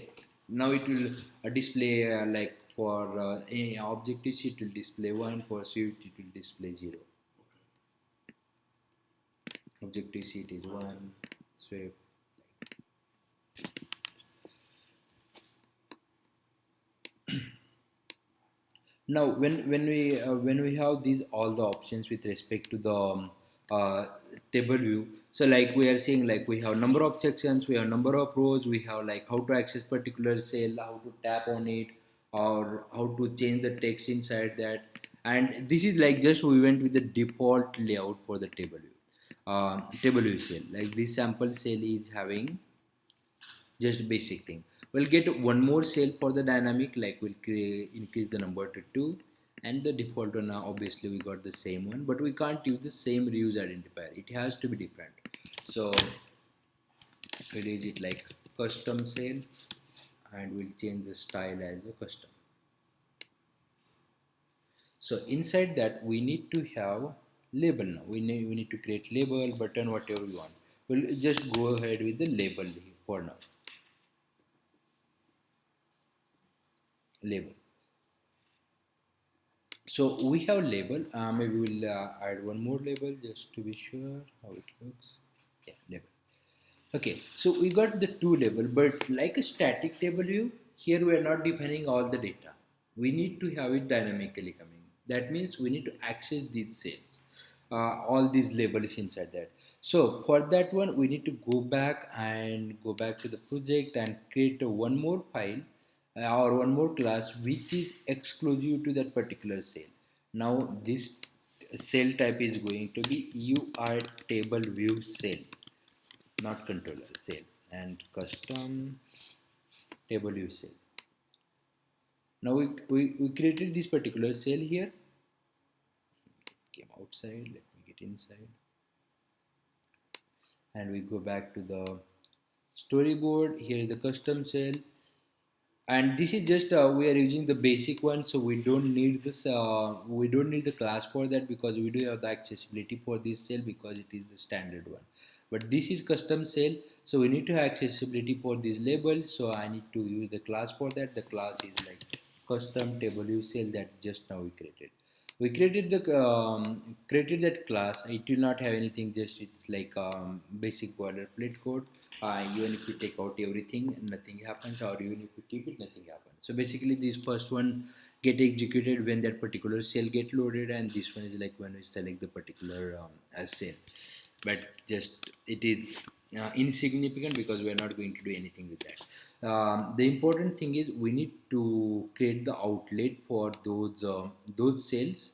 Now it will display like for any Objective C it will display 1, for Swift it will display 0. Objective C it is 1, Swift. Now when we have these all the options with respect to the table view, so like we are seeing like we have number of sections, we have number of rows, we have like how to access particular cell, how to tap on it, or how to change the text inside that. And this is like just we went with the default layout for the table view cell. Like this sample cell is having just basic thing. We'll get one more cell for the dynamic, like we'll increase the number to 2, and the default one obviously we got the same one, but we can't use the same reuse identifier, it has to be different. So we'll use it like custom cell, and we'll change the style as a custom. So inside that we need to have label. Now we need to create label, button, whatever we want. We'll just go ahead with the label for now. Label. So we have label. Maybe we'll add one more label just to be sure how it works. Yeah, label. Okay, so we got the two label, but like a static table view, here we are not defining all the data. We need to have it dynamically coming. That means we need to access these cells, all these labels inside that. So for that one, we need to go back to the project and create a one more file or one more class which is exclusive to that particular cell. Now this cell type is going to be UR table view cell, not controller cell, and custom table view cell. Now we created this particular cell here. Came outside, let me get inside, and we go back to the storyboard. Here is the custom cell, and this is just we are using the basic one, so we don't need this we don't need the class for that because we do have the accessibility for this cell because it is the standard one. But this is custom cell, so we need to have accessibility for this label, so I need to use the class for that. The class is like custom table view cell that just now we created. We created that class. It will not have anything, just it's like basic boilerplate code. Even if you take out everything, nothing happens, or even if you keep it, nothing happens. So basically this first one get executed when that particular cell get loaded, and this one is like when we select the particular as cell. But just it is insignificant because we are not going to do anything with that. The important thing is we need to create the outlet for those cells.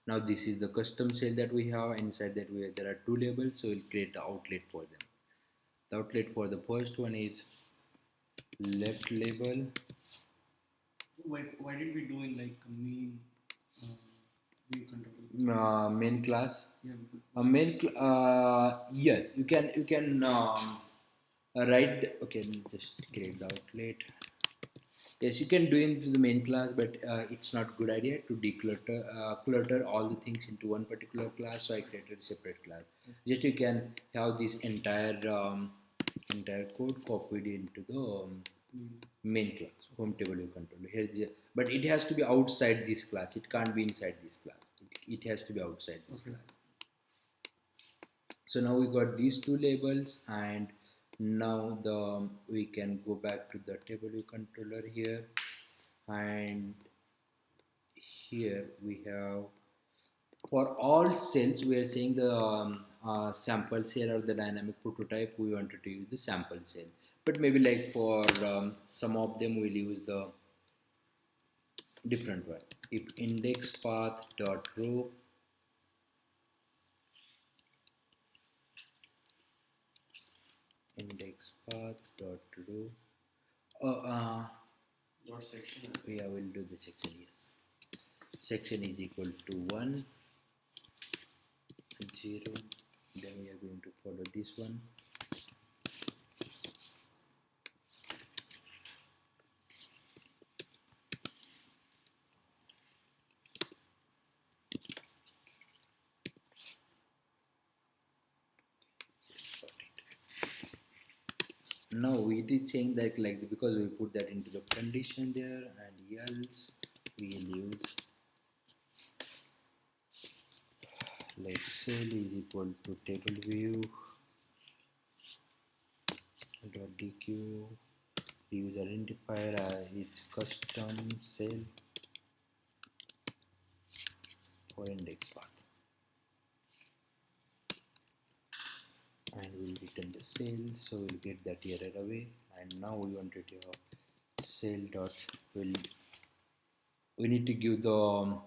Now this is the custom cell that we have. Inside that there are two labels, so we'll create the outlet for them. The outlet for the first one is left label. Why did we do in like a main view controller? Main class. Yeah. Yes, you can write. Okay, let me just create the outlet. Yes, you can do it into the main class, but it's not good idea to declutter clutter all the things into one particular class. So I created a separate class. Just you can have this entire code copied into the main class, home table view controller. But it has to be outside this class. It can't be inside this class. It has to be outside this class. So now we got these two labels, and now we can go back to the table view controller here, and here we have for all cells we are saying the sample cell or the dynamic prototype we wanted to use the sample cell, but maybe like for some of them we'll use the different one. If index path dot row index path dot row Not section. yeah, we'll do the section. Yes, section is equal to 1 0, then we are going to follow this one. No, it is saying that like because we put that into the condition there, and else we'll use like cell is equal to table view dot dq use identifier its custom cell for index path, and we'll return the cell, so we'll get that error away. And now we wanted to have cell dot will we need to give the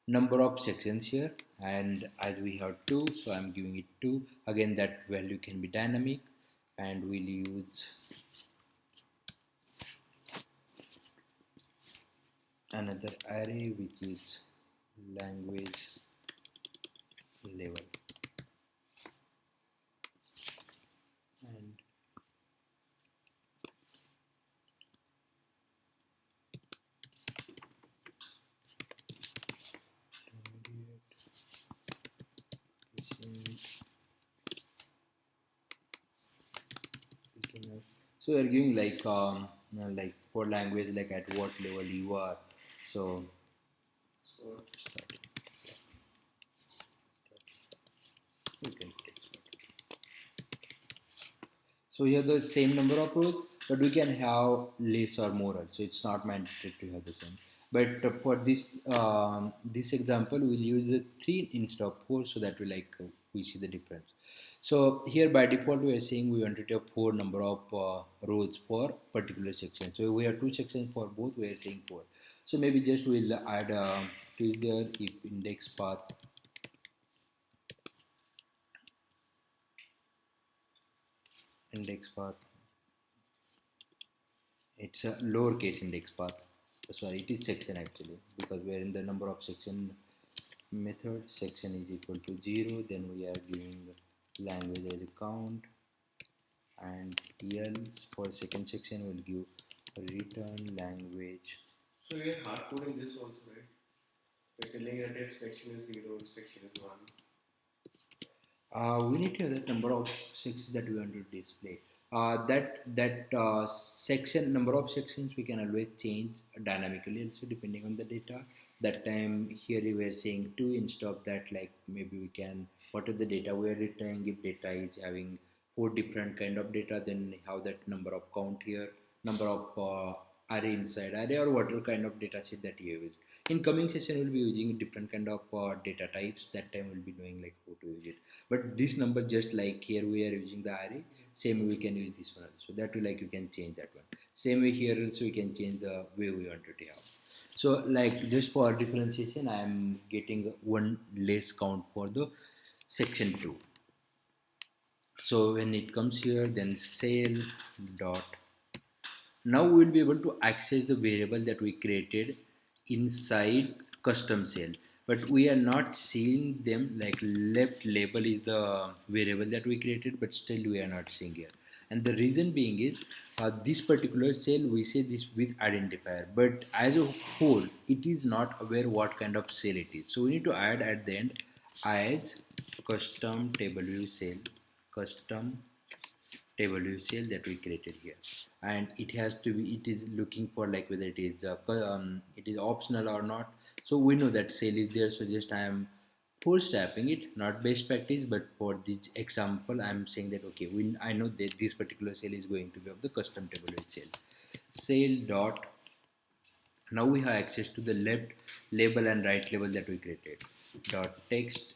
number of sections here, and as we have 2, so I'm giving it 2. Again, that value can be dynamic, and we'll use another array which is language level, and so we are giving like for language like at what level you are. So starting. You can so here the same number of rows, but we can have less or more. So it's not mandatory to have the same. But for this example, we'll use the 3 instead of 4, so that we see the difference. So here by default we are saying we wanted to have 4 number of rows for particular section. So we have 2 sections for both. We are saying 4. So maybe just we'll add to there if index path it's a lowercase index path. Sorry, it is section actually, because we are in the number of section method. Section is equal to 0, then we are giving language as a count, and else for second section will give return language. So we are hard coding this also, right? We're telling that if section is 0, section is 1. We need to have the number of sections that we want to display. That section number of sections we can always change dynamically also depending on the data. That time here we were saying 2 instead of that, like maybe we can what is the data we are returning. If data is having 4 different kind of data, then have that number of count here, number of array inside array, or whatever kind of data set that you use. In coming session we'll be using different kind of data types. That time we'll be knowing like how to use it. But this number, just like here we are using the array, same way we can use this one. So that way like you can change that one. Same way here also we can change the way we want to have. So like just for differentiation I am getting one less count for the section 2. So when it comes here, then cell dot, now we will be able to access the variable that we created inside custom cell. but we are not seeing them. Like left label is the variable that we created, but still we are not seeing here. And the reason being is this particular cell we say this with identifier, but as a whole it is not aware what kind of cell it is. So we need to add at the end as custom table view cell, custom table view cell that we created here, and it has to be, it is looking for like whether it is optional or not. So we know that cell is there, so just I am bootstrapping it, not best practice, but for this example I'm saying that okay, I know that this particular cell is going to be of the custom table view cell. Cell dot, now we have access to the left label and right label that we created. Dot text,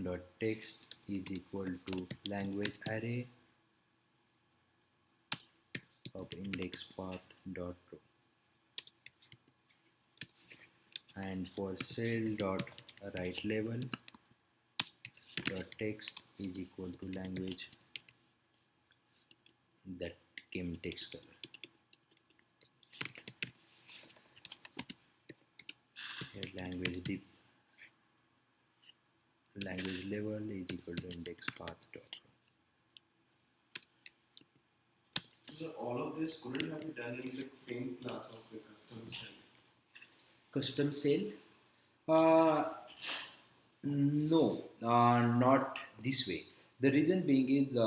dot text is equal to language array of index path dot row, and for cell dot right label dot text is equal to language that came text color. Here language level is equal to index path dot row. So all of this couldn't have been done in the same class of the custom cell. Custom cell, uh, no, not this way. The reason being is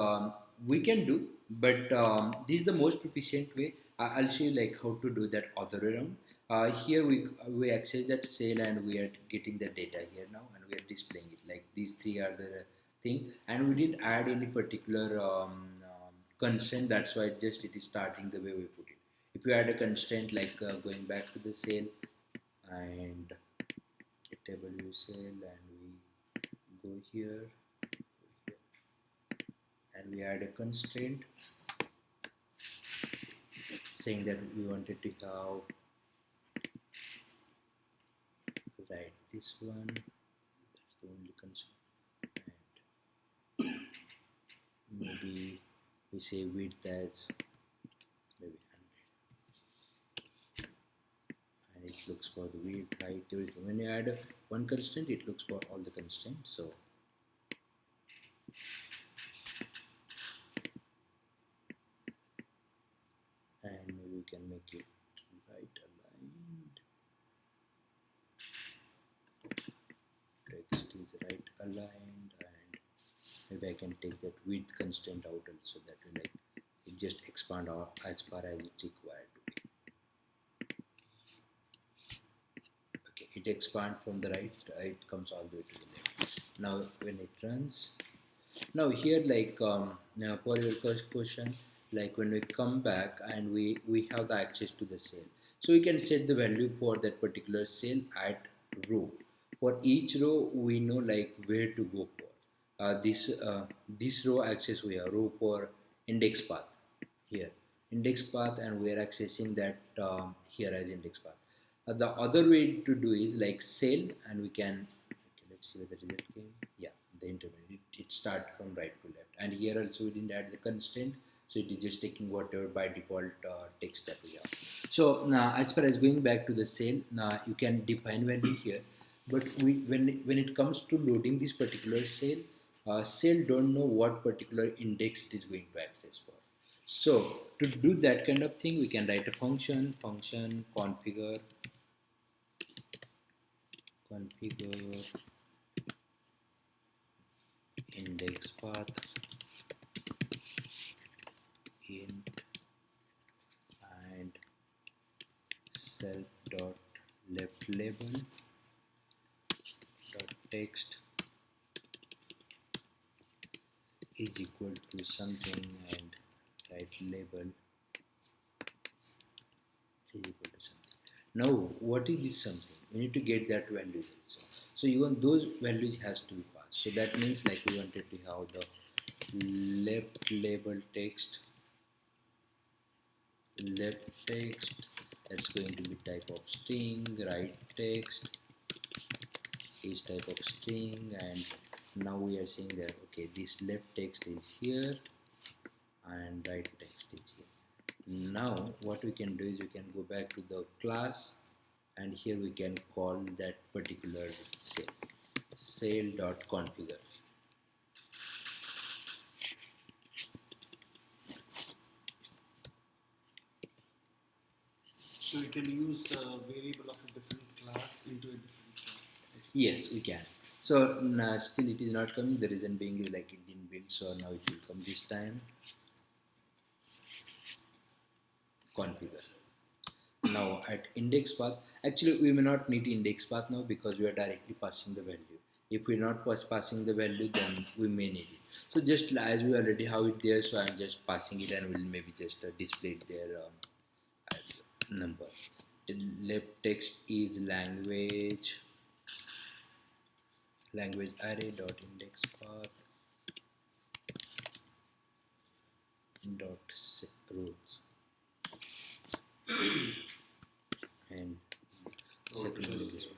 we can do, but this is the most proficient way. I'll show you like how to do that other way around. Here we access that cell and we are getting the data here now, and we are displaying it. Like these three are the thing, and we didn't add any particular constraint. That's why just it is starting the way we put it. If you add a constraint like going back to the cell and table view cell, and we go here and we add a constraint saying that we wanted to have right this one, that's the only constraint, and maybe we say width as maybe 100, and it looks for the width, height, everything. When you add one constraint it looks for all the constraints. So and maybe we can make it right aligned, text is right aligned, and maybe I can take that width constraint out also, that will like it just expand as far as it's required to be. Okay, it expands from the right, it comes all the way to the left. Now when it runs, now here like now for your question, like when we come back and we have the access to the cell, so we can set the value for that particular cell at row. For each row we know like where to go for this row access. We have row for index path here, index path, and we are accessing that here as index path. The other way to do is like cell, and we can, okay, let's see where the result came. Yeah, the interval, it start from right to left, and here also we didn't add the constraint, so it is just taking whatever by default text that we have. So now as far as going back to the cell, now you can define value here, but when it comes to loading this particular cell, cell don't know what particular index it is going to access for. So to do that kind of thing, we can write a function configure index path int and self dot left label dot text is equal to something, and right label is equal to something. Now what is this something? We need to get that value also. So even those values has to be passed. So that means like we wanted to have the left label text, that's going to be type of string, right text is type of string, and now we are saying that okay, this left text is here and right text is here. Now what we can do is we can go back to the class and here we can call that particular cell dot configure. So you can use the variable of a different class into a different class. Yes, we can. So still it is not coming. The reason being is like it didn't build, so now it will come this time. Configure. Now at index path, actually we may not need index path now because we are directly passing the value. If we're not passing the value, then we may need it. So just as we already have it there, so I'm just passing it and we'll maybe just display it there as number. The left text is language array dot index path dot rows and second one is this one.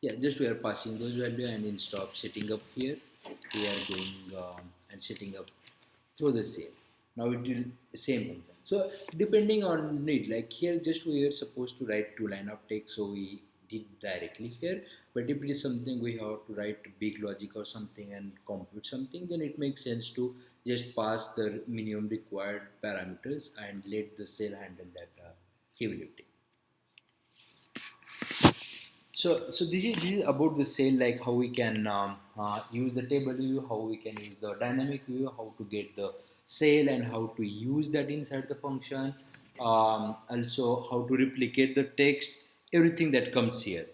Yeah, just we are passing those value, and instead of setting up here, we are going and setting up through the same. Now it will same function. So depending on need, like here just we are supposed to write 2 line of text, so we did directly here. But if it is something we have to write big logic or something and compute something, then it makes sense to just pass the minimum required parameters and let the cell handle that heavy lifting. So this is about the cell, like how we can use the table view, how we can use the dynamic view, how to get the cell and how to use that inside the function. Also how to replicate the text, everything that comes here.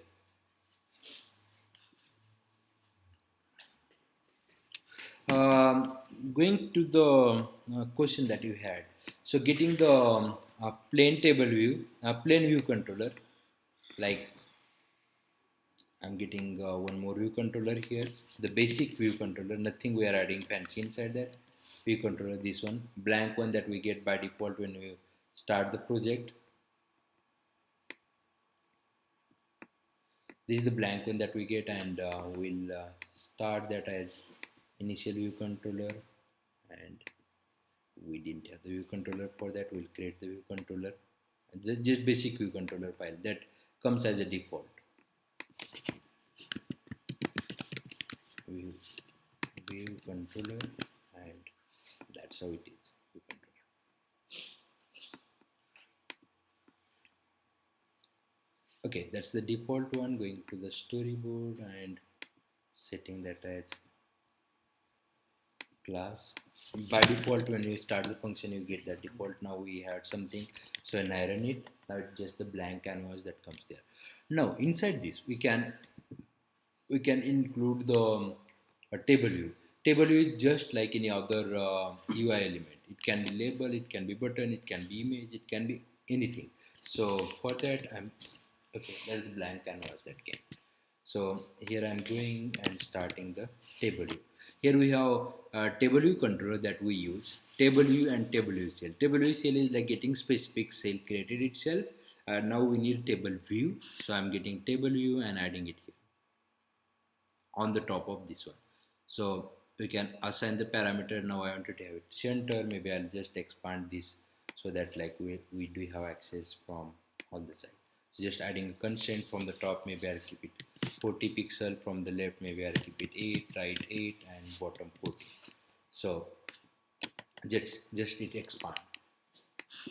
Um, Going to the question that you had. So getting the plain table view, plain view controller, like I'm getting one more view controller here, the basic view controller, nothing we are adding fancy inside that. View controller, this one, blank one that we get by default when we start the project. This is the blank one that we get, and we'll start that as initial view controller, and we didn't have the view controller for that. We'll create the view controller, just basic view controller file that comes as a default. View, view controller, and that's how it is. View controller. Okay, that's the default one. Going to the storyboard and setting that as class. By default, when you start the function, you get that default. Now we had something, so when I run it, now it's just the blank canvas that comes there. Now inside this, we can include the a table view. Table view is just like any other UI element. It can be label, it can be button, it can be image, it can be anything. So for that, I'm okay. That's the blank canvas that came. So here I'm going and starting the table view. Here we have table view controller that we use. Table view and table view cell. Table view cell is like getting specific cell created itself. Now we need table view. So I'm getting table view and adding it here on the top of this one. So we can assign the parameter. Now I wanted to have it center. Maybe I'll just expand this so that like we do have access from all the sides. So just adding a constraint from the top. Maybe I'll keep it 40 pixel, from the left maybe I'll keep it 8, right 8, and bottom 40. So just it expand,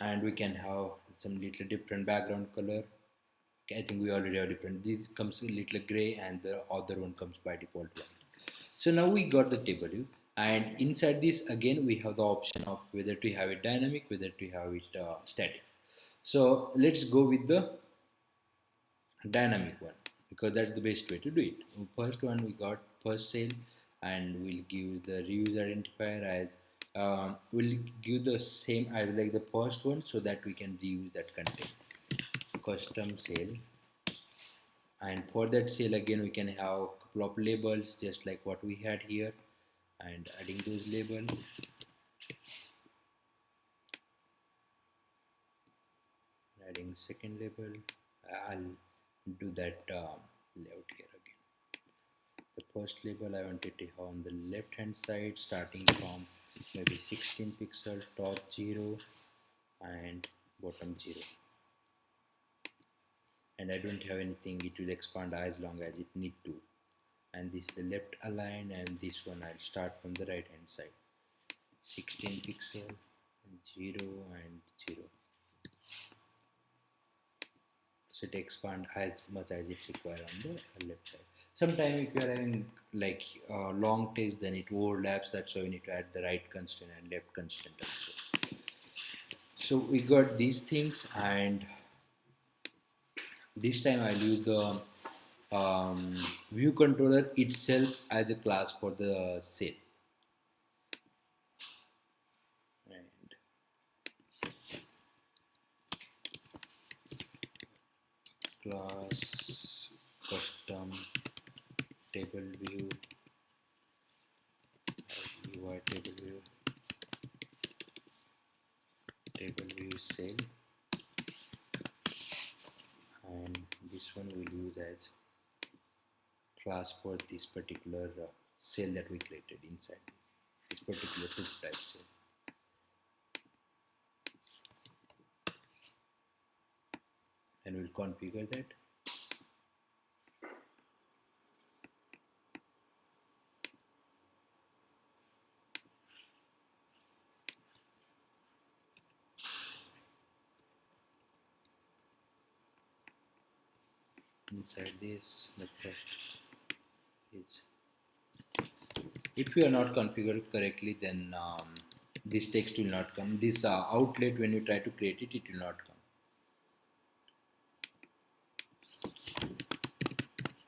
and we can have some little different background color. Okay, I think we already have different. This comes a little gray and the other one comes by default white. So now we got the table view, and inside this again we have the option of whether to have it dynamic, whether to have it static. So let's go with the dynamic one because that's the best way to do it. First one we got first cell, and we'll give the reuse identifier as we'll give the same as like the first one so that we can reuse that content. Custom cell, and for that cell again we can have a couple of labels just like what we had here, and adding those labels. Adding second label, I'll do that layout here again. The first label I wanted to have on the left hand side, starting from maybe 16 pixel, top 0 and bottom 0. and I don't have anything, it will expand as long as it need to. And this is the left align, and this one I'll start from the right hand side. 16 pixel, 0 and 0. So it expand as much as it's required on the left side. Sometimes if you are having like long text, then it overlaps. That's why we need to add the right constraint and left constraint also. So we got these things, and this time I'll use the view controller itself as a class for the cell. And class custom table view UI table view cell, and this one we'll use as class for this particular cell that we created inside this particular type cell. And we'll configure that. Inside this, the first is, if you are not configured correctly, then this text will not come. This outlet, when you try to create it, it will not come.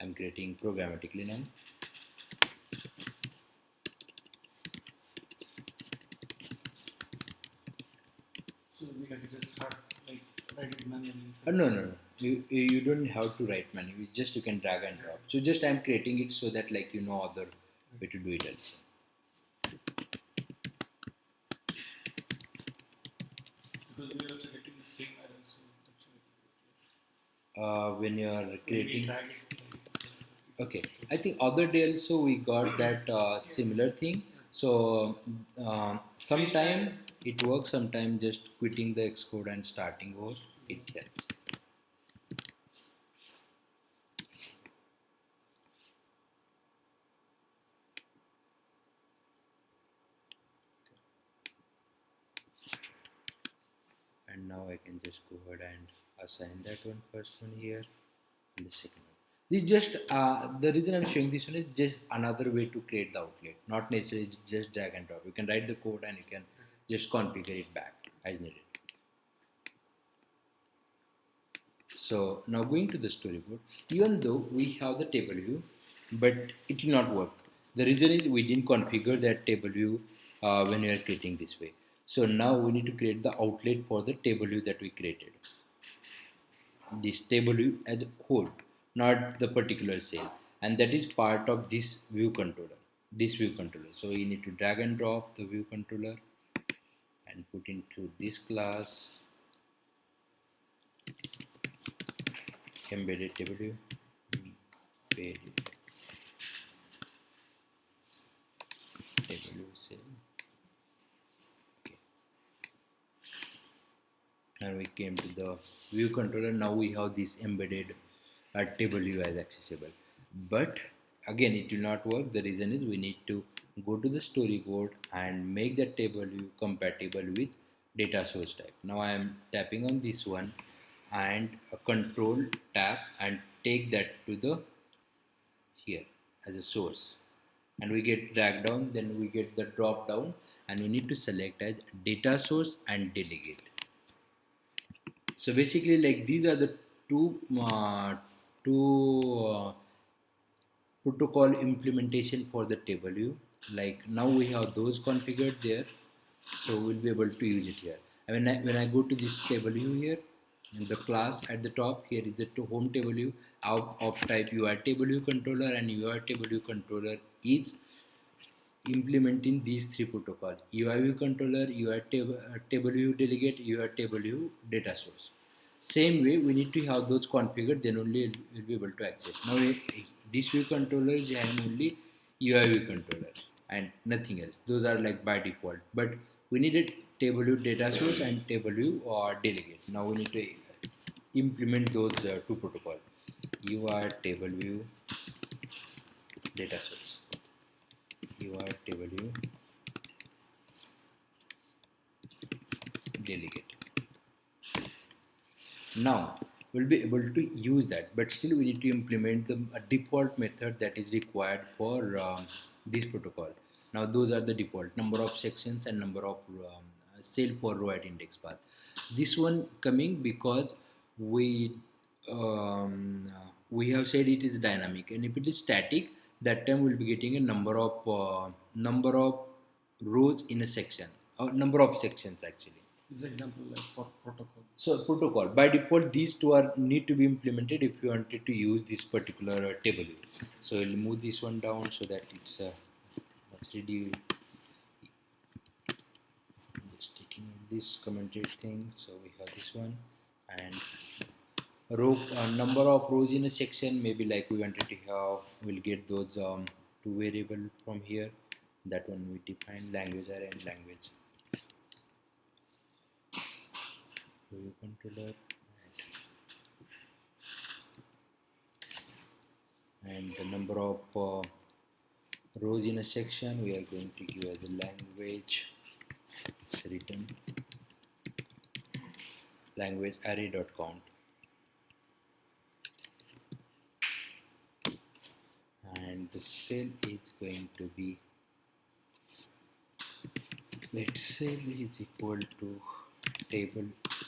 I'm creating programmatically now. So we have to just write it manually. No. You don't have to write manually. You can drag and drop. So just I'm creating it so that like you know other way to do it also. Because we are also getting the same error, so that's why. When you are creating. Drag it. Okay, I think other day also we got that similar thing. So sometime it works, sometime just quitting the Xcode and starting over, it helps. And now I can just go ahead and assign that first one here, and the second one. This just the reason I'm showing this one is just another way to create the outlet, not necessarily just drag and drop. You can write the code and you can just configure it back as needed. So now going to the storyboard, even though we have the table view, but it will not work. The reason is we didn't configure that table view when we are creating this way. So now we need to create the outlet for the table view that we created. This table view as a whole, not the particular cell, and that is part of this view controller. So you need to drag and drop the view controller and put into this class embedded table view. Embedded table view cell. Okay. And we came to the view controller. Now we have this embedded table view as accessible, but again it will not work. The reason is we need to go to the storyboard and make the table view compatible with data source type. Now I am tapping on this one and a control tap and take that to the here as a source, and we get dragged down, then we get the drop down, and we need to select as data source and delegate. So basically like these are the two protocol implementation for the table view. Like now we have those configured there, so we'll be able to use it here. And when I go to this table view here in the class at the top, here is the home table view of type UI table view controller, and UI table view controller is implementing these three protocols: UI view controller, UI table view delegate, UI table view data source. Same way we need to have those configured, then only we'll be able to access. Now this view controller is having only UI view controller and nothing else. Those are like by default, but we need a table view data source and table view or delegate. Now we need to implement those two protocols. UI TableView datasets. UI TableView delegate. Now we'll be able to use that, but still we need to implement the a default method that is required for this protocol. Now those are the default number of sections and number of cell for row at index path. This one coming because we have said it is dynamic, and if it is static, that time we'll be getting a number of rows in a section, or number of sections actually. This is example like for protocol. So protocol by default these two are need to be implemented if you wanted to use this particular table view. So we'll move this one down so that it's ready. Just taking this commented thing. So we have this one and row number of rows in a section. Maybe like we wanted to have, we'll get those two variable from here. That one we define language array and language. View controller and the number of rows in a section we are going to give as a language written language array dot count, and the cell is going to be, let's say, is equal to table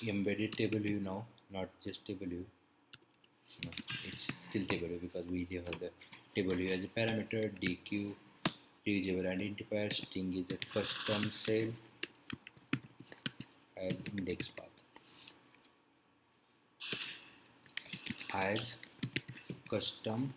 embedded table view now, not just table view. No, it's still table view because we have the table view as a parameter. DQ reusable identifier, string is a custom cell as index path as custom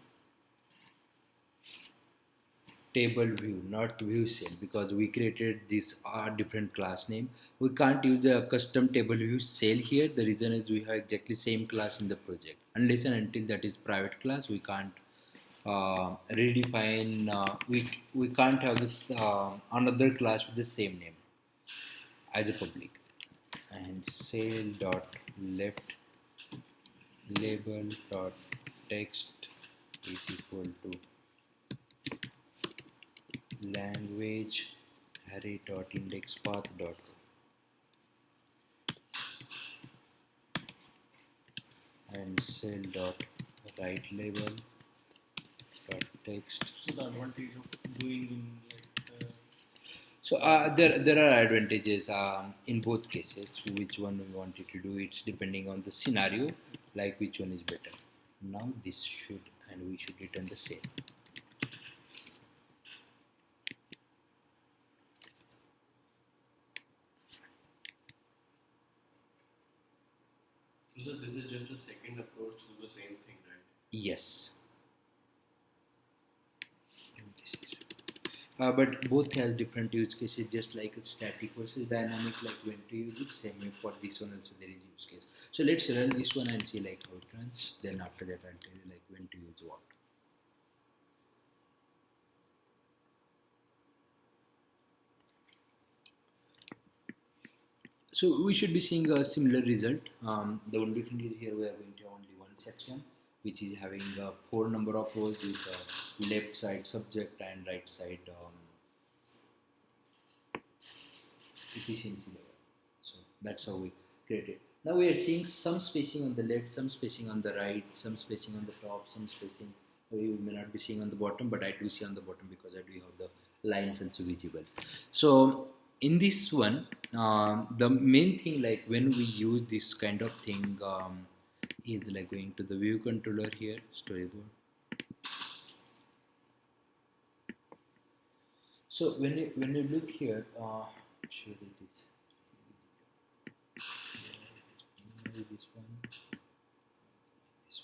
table view, not view cell, because we created this different class name. We can't use the custom table view cell here. The reason is we have exactly same class in the project. Unless and until that is private class, we can't redefine. We can't have this another class with the same name as a public. And cell dot left label dot text is equal to language array dot index path dot and cell dot right label dot text. So the advantage of doing in like So there are advantages in both cases. Which one we wanted to do, it's depending on the scenario, like which one is better. Now this should, and we should return the same. So this is just a second approach to the same thing, right? Yes. But both has different use cases, just like static versus dynamic, like when to use it. Same way for this one also there is use case. So let's run this one and see like how it runs. Then after that I'll tell you like when to use what. So we should be seeing a similar result. The only thing is here we are going to have only one section, which is having 4 number of rows with left side subject and right side efficiency level. So that's how we create it. Now we are seeing some spacing on the left, some spacing on the right, some spacing on the top, some spacing you may not be seeing on the bottom, but I do see on the bottom because I do have the lines also visible. So in this one, the main thing, like when we use this kind of thing, is like going to the view controller here, storyboard. So when you look here, sure it is maybe this one, this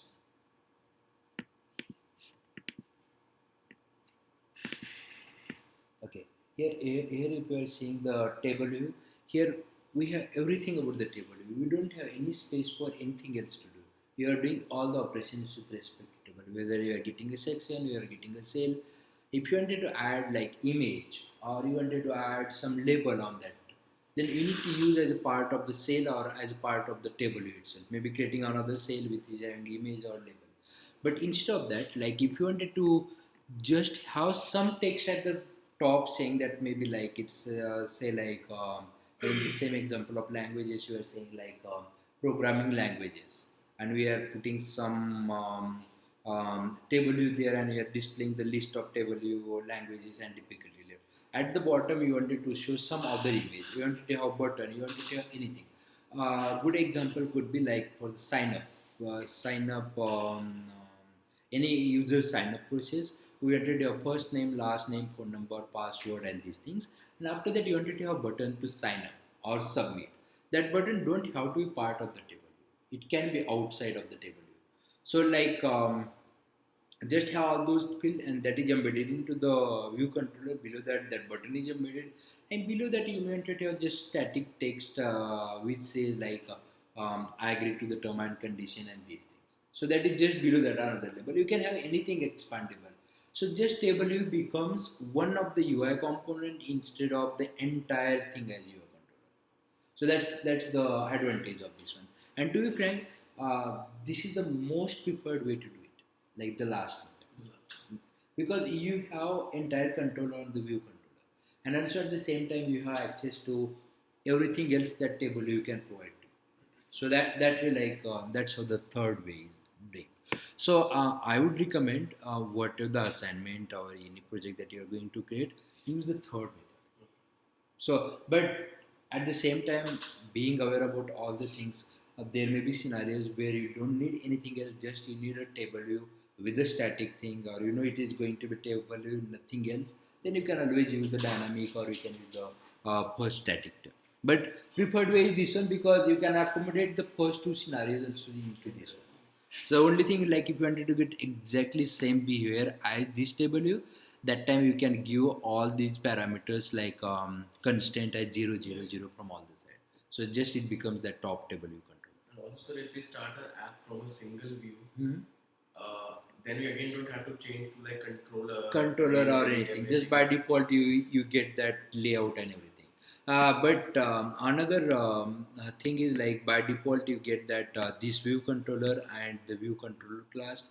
one. Okay, here if you are seeing the table view, here we have everything about the table view. We don't have any space for anything else to do. You are doing all the operations with respect to table. Whether you are getting a section, you are getting a cell. If you wanted to add like image or you wanted to add some label on that, then you need to use as a part of the cell or as a part of the table view itself. Maybe creating another cell which is having image or label. But instead of that, like if you wanted to just have some text at the top saying that maybe like it's say like in the same example of languages you are saying like programming languages, and we are putting some table view there and we are displaying the list of table view languages and difficulty level. At the bottom you wanted to show some other image, you wanted to have a button, you wanted to have anything. Good example could be like for the sign up any user sign up process. We wanted your first name, last name, phone number, password, and these things. And after that, you wanted to have a button to sign up or submit. That button don't have to be part of the table. It can be outside of the table. So like just have all those field and that is embedded into the view controller. Below that, that button is embedded, and below that you wanted to have just static text which says like I agree to the term and condition and these things. So that is just below that another level. You can have anything expandable. So just table view becomes one of the UI component instead of the entire thing as UI controller. So that's the advantage of this one. And to be frank, this is the most preferred way to do it, like the last one, because you have entire control on the view controller, and also at the same time you have access to everything else that table you can provide to. So that way like that's how the third way is doing. So I would recommend whatever the assignment or any project that you are going to create, use the third method. So, but at the same time, being aware about all the things, there may be scenarios where you don't need anything else, just you need a table view with a static thing, or you know it is going to be table view, nothing else. Then you can always use the dynamic, or you can use the first static term. But preferred way is this one because you can accommodate the first two scenarios also into this one. So the only thing like if you wanted to get exactly same behavior as this table view, that time you can give all these parameters like constant as 0, 0, 0 from all the side. So just it becomes the top table view And also, sir, if we start an app from a single view, controller. then we again don't have to change to like Controller or anything. Just by default, you get that layout and everything. But another thing is like by default you get that this view controller and the view controller class.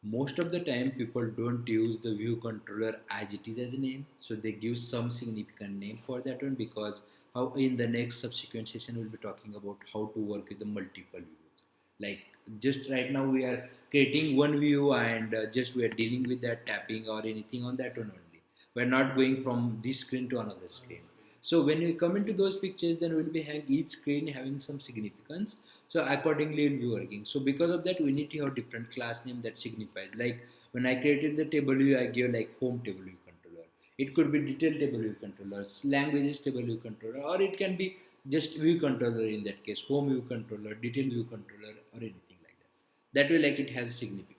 Most of the time people don't use the view controller as it is as a name, so they give some significant name for that one, because how in the next subsequent session we'll be talking about how to work with the multiple views. Like just right now we are creating one view and just we are dealing with that tapping or anything on that one only. We're not going from this screen to another screen. So when we come into those pictures, then we'll be having each screen having some significance. So accordingly, it'll be working. So because of that, we need to have different class name that signifies. Like when I created the table view, I gave like home table view controller. It could be detail table view controller, languages table view controller, or it can be just view controller in that case, home view controller, detail view controller, or anything like that. That way, like it has significance.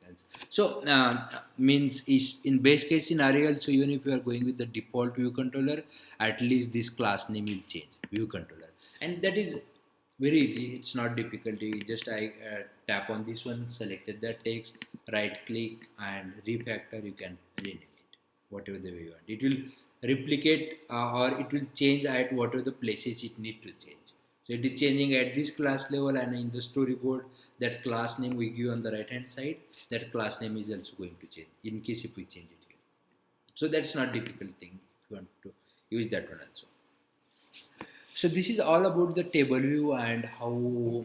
So means is in base case scenario, so even if you are going with the default view controller, at least this class name will change view controller, and that is very easy. It's not difficult. You just I tap on this one, selected that text, right click and refactor. You can rename it whatever the way you want. It will replicate or it will change at whatever the places it need to change. So it is changing at this class level, and in the storyboard, that class name we give on the right hand side, that class name is also going to change in case if we change it here. So that's not difficult thing if you want to use that one also. So this is all about the table view and how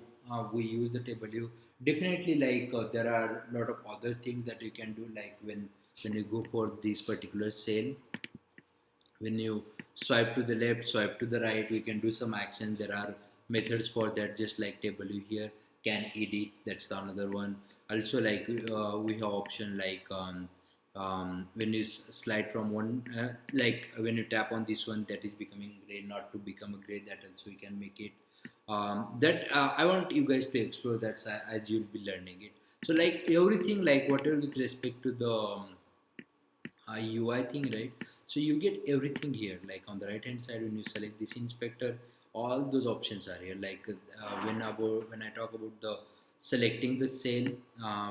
we use the table view. Definitely, like there are a lot of other things that you can do, like when you go for this particular cell, when you swipe to the left, swipe to the right, we can do some action. There are methods for that, just like table view here, can edit, that's the another one. Also like we have option like when you slide from one like when you tap on this one that is becoming gray, not to become a gray, that also we can make it. That I want you guys to explore that as you'll be learning it. So like everything, like whatever with respect to the UI thing, right? So you get everything here. Like on the right hand side, when you select this inspector, all those options are here. Like when I talk about the selecting the cell,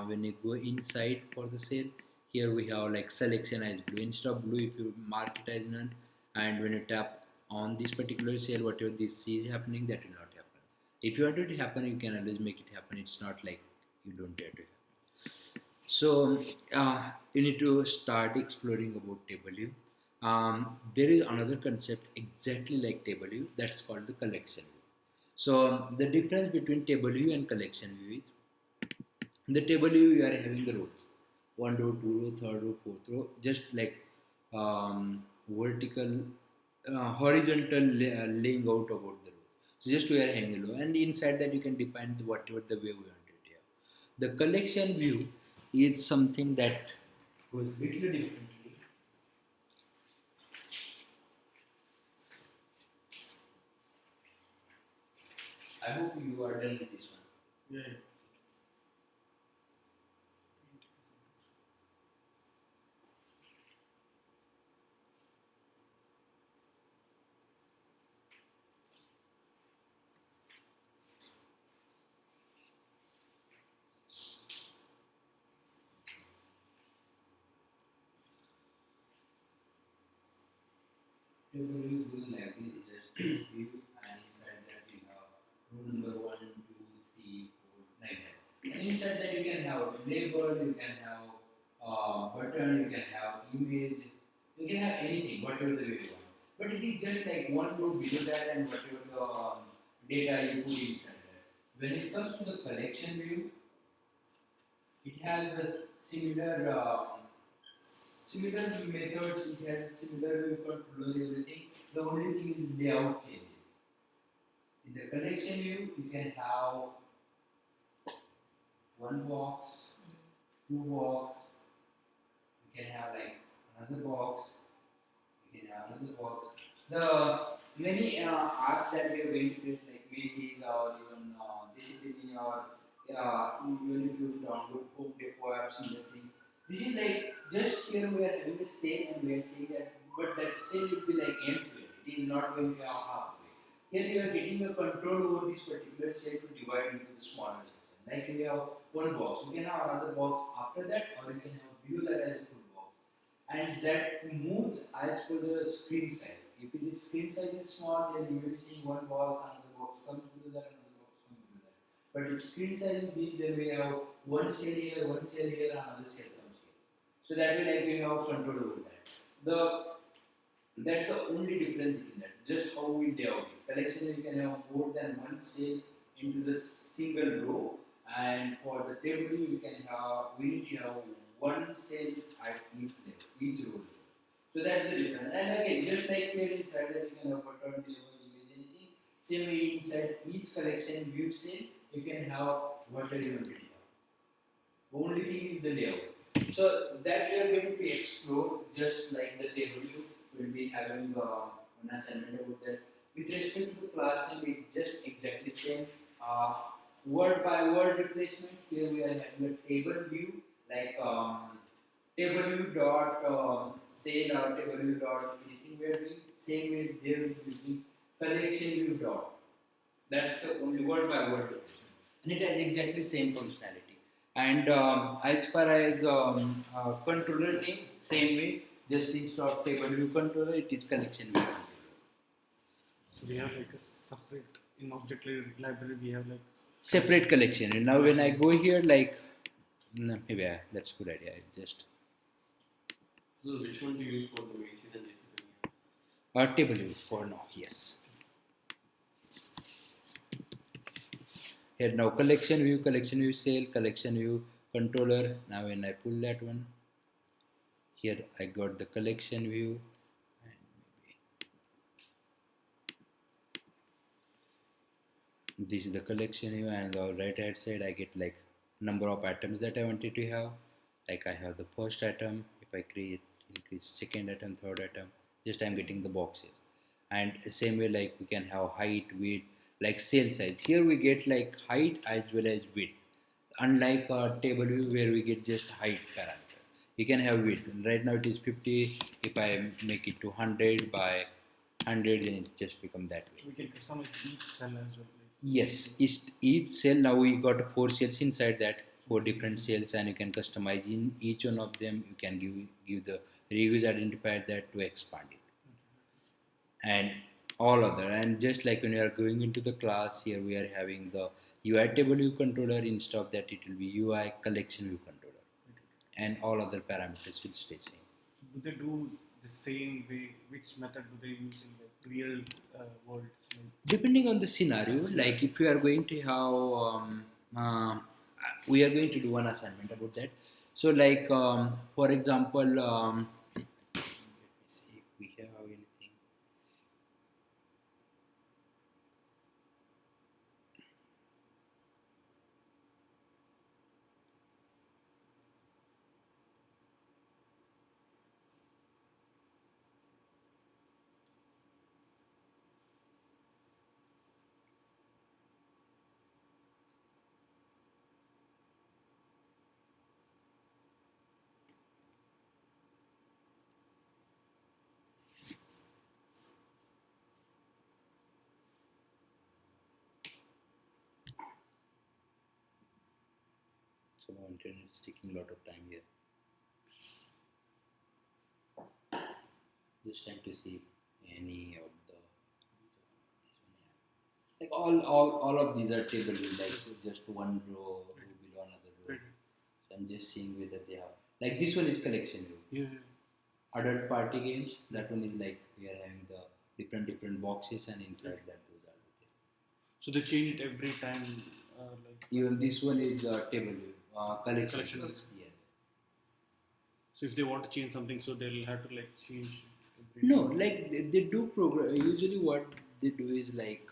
when you go inside for the cell, here we have like selection as blue. Instead of blue, if you mark it as none, and when you tap on this particular cell, whatever this is happening, that will not happen. If you want it to happen, you can always make it happen. It's not like you don't dare to happen. So you need to start exploring about TableView. There is another concept exactly like TableView, that's called the collection view. So the difference between TableView and collection view is, in the table you are having the rows, one row, two row, third row, fourth row, just like vertical, horizontal laying out about the rows. So just we are having a row, and inside that you can define whatever the way we want it here. The collection view is something that goes little differently. I hope you are done with this one. Yeah. Table view goes like this, just view, and inside that you have row number 1, 2, 3, 4, like that. And inside that you can have label, you can have button, you can have image, you can have anything, whatever the way you want. But it is just like one row below that and whatever the data you put inside that. When it comes to the collection view, it has a similar methods, it has similar way for close everything. The only thing is layout changes. In the collection view, you can have one box, two box, you can have like another box, you can have another box. The many apps that we are going to create, like Macy's or even JCPenney, or even if you download Home Depot apps and everything. This is like just here we are having a sale and we are saying that, but that sale will be like end to end. It is not going to have halfway. Here you are getting a control over this particular sale to divide into the smaller section. Like we have one box, you can have another box after that, or you can have below that as a full box, and that moves as per the screen size. If it is screen size is small, then you will be seeing one box, another box comes below that, another box comes below that. But if screen size is big, then we have one cell here, another cell comes here. So that way, like we have control over that. That's the only difference between that. Just how we lay out it. Collection you can have more than one cell into the single row, and for the table we can have we need to have one cell at each level, each row. So that's the difference. And again, just like here inside that you can have button, label, image, anything. Same way inside each collection view cell, you can have whatever you want to have. Only thing is the layout. So that we are going to explore, just like the table view. We'll be having an assignment about that. With respect to the class name, it's just exactly same. Uh, Word by word replacement. Here we are having a table view, like table view dot sale or table view dot anything we are doing. Same way there is using collection view dot. That's the only word by word replacement, and it has exactly same functionality. And as far as controller name, same way, just instead of table view controller, it is collection view controller. So we have like a separate in object library. We have like Separate collection. And now when I go here, like no, maybe that's a good idea. I just So which one do you use for the Macy's and JCPenney? table view for now. Yes. Here now collection view sale, collection view controller. Now when I pull that one, here I got the collection view, and maybe this is the collection view, and on the right hand side I get like number of items that I wanted to have. Like I have the first item, if I increase second item, third item, just I'm getting the boxes. And same way, like we can have height, width, like cell size. Here we get like height as well as width. Unlike a table view where we get just height parameter, you can have width. Right now it is 50. If I make it to 100 by 100, then it just become that way. so we can customize each cell as well. Yes, each cell, now we got 4 cells inside that, 4 different cells, and you can customize in each one of them. You can give the reviews identifier that to expand it. And all other. And just like when we are going into the class here, we are having the UI table view controller. Instead of that, it will be UI collection view controller, and all other parameters will stay same. Do they do the same way? Which method do they use in the real world? Depending on the scenario, like if we are going to have uh, we are going to do one assignment about that. So like for example, let me see if we have anything. So my internet is taking a lot of time here. Just trying to see if any of the like all of these are table view, like just one row below another row. Right. So I'm just seeing whether they have like this one is collection view. Yeah. Adult party games, that one is like we are having the different boxes, and inside that those are the things. So they change it every time, like Even this one is table view, collection collection. views, yes. So if they want to change something, so they'll have to like change every No, time. like they do program. Usually, what they do is like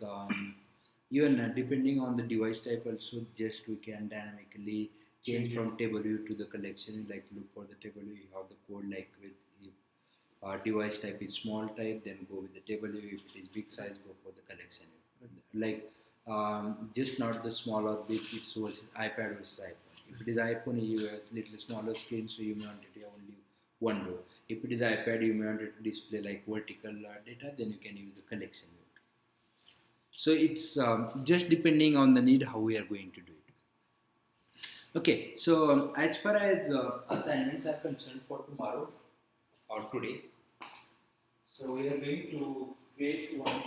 even depending on the device type, also just we can dynamically change Change it. from table view to the collection. Like look for the table view, you have the code like with if device type is small type, then go with the table view. If it is big size, go for the collection view. Like just not the small or big. It's versus iPad versus iPhone. If it is iPhone, you have little smaller screen, so you may want it to have only one row. If it is iPad, you may want it to display like vertical data, then you can use the collection view. So it's just depending on the need how we are going to do it. Okay, so as far as assignments are concerned for tomorrow or today, so we are going to create one.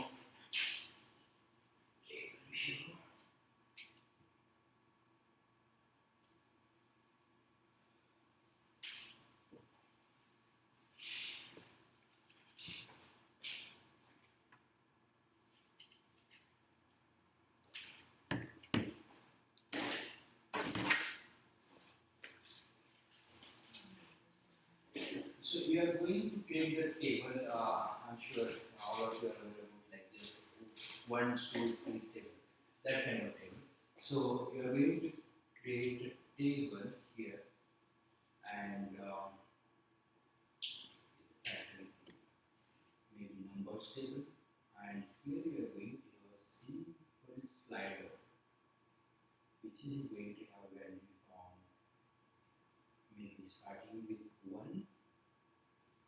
So we are going to create the table. I'm sure all of you are aware about like this one, two, three table, that kind of table. So we are going to create a table here, and pattern, maybe numbers table, and here we are going to have a simple slider, which is going to have value from maybe starting with 1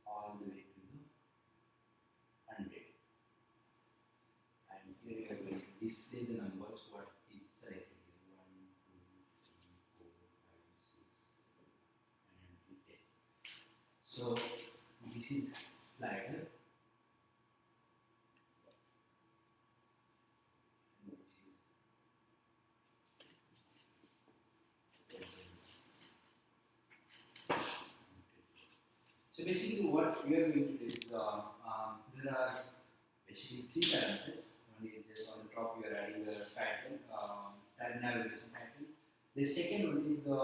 all the way to the 100. And here we are going to display the numbers what is selected here 1, 2, 3, 4, 5, 6, 7, and 10. So this is slider, and this is so basically what we are going to do is there are basically three parameters. One is just on the top we are adding the pattern, navigation pattern. The second one is the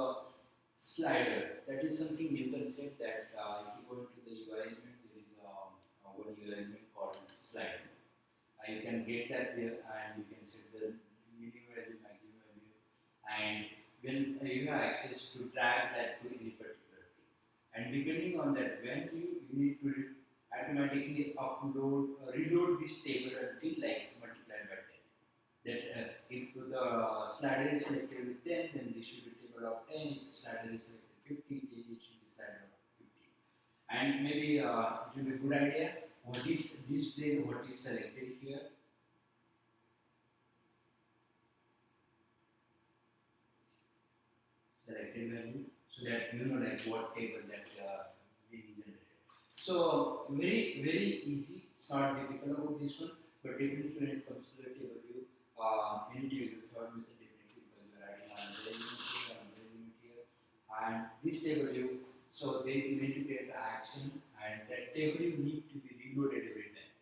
slider. That is something new concept that if you go into the UI element, there is one UI element called slider. You can get that there, and you can set the minimum value, maximum value, and when you have access to drag that to any particular thing. And depending on that value, you need to automatically upload, reload this table until like multiplied by 10. That if the slider is selected with 10, then this should be table of 10. If the slider is selected 50, then it should be slider of 50. And maybe it will be a good idea what is displayed, what is selected here. Selected value, so that you know like what table that being generated. So very easy. It's not difficult about this one. But definitely when it comes to the table view, you need to use the third method definitely because you are writing another element here, another element here, and this table view. So they you need to create the action, and that table view need to be reloaded every time.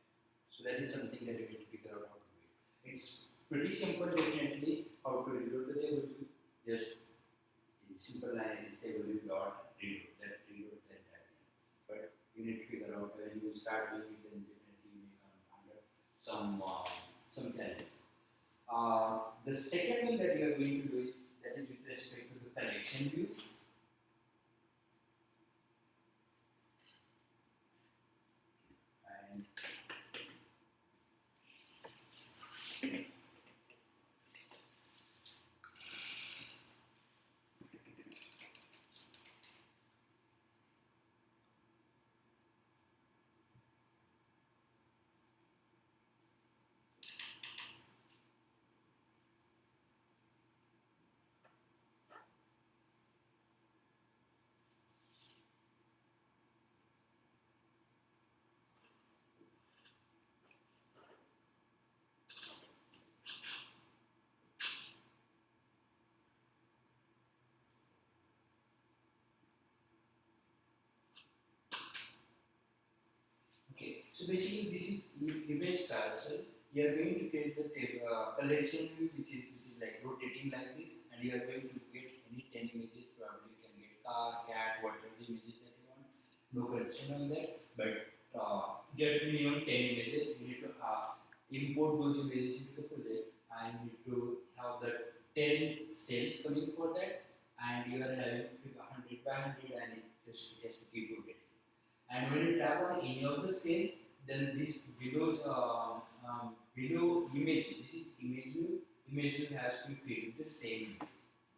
So that is something that you need to figure out how to do it. It's pretty simple definitely how to reload the table view. Just in simple line is table view dot reload that type. But you need to figure out when you start doing it, then definitely you may come under some challenges. The second one that you are going to do is that is with respect to the collection view. And okay, so basically this is image carousel. You are going to create the collection view which is like rotating like this, and you are going to get any 10 images. Probably you can get car, cat, whatever the images that you want. No correction on that, but get minimum 10 images. You need to import those images into the project, and you need to have the 10 cells coming for that, and you are having 100 by 100, and it has to keep rotating. And when you tap on any of the cell, then this below image, this is image view. Image view has to create the same image.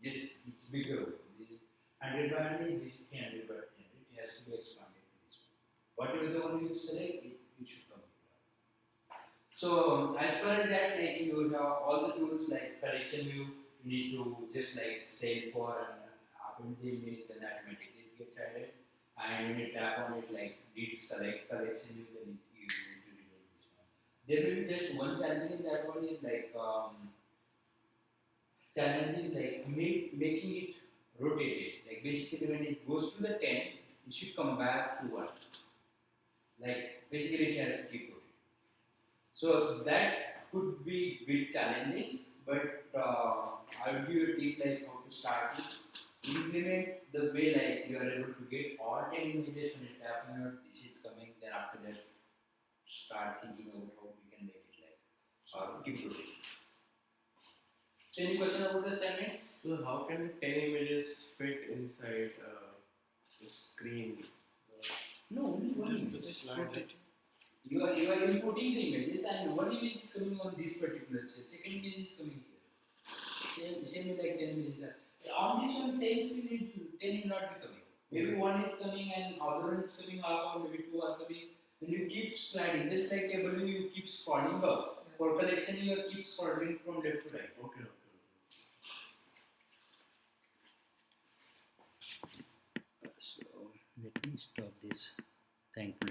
Just it's bigger. This is 100 by 100. This is 300 by 300. It has to be expanded to this one. Whatever the one you select, it should come here. So as far as that, like you have all the tools like collection view. You need to just like save for and update the image, then automatically it gets added. And when you tap on it, like did select collection view, then you need to reload this one. There will be just one challenge in that one is like challenge is like making it rotated. Like basically when it goes to the 10, it should come back to 1. Like basically it has to keep rotating. So that could be a bit challenging, but I will give you a tip like how to start it. Implement the way like you are able to get all 10 images when you tap on your this is coming, then after that start thinking about how we can make it like or keep rotating. So any question about the segments? So how can the 10 images fit inside the screen? No, only one Just image. the Just slide. rotate. You are importing the images and one image is coming on this particular cell, second image is coming here. Same like 10 images are. On this one, same screen, 10 will not be coming. Maybe one is coming and other one is coming up, or maybe two are coming. When you keep sliding, just like table view, you keep scrolling up. For collection, you keep scrolling from left to right. Okay. So let me stop this. Thank you.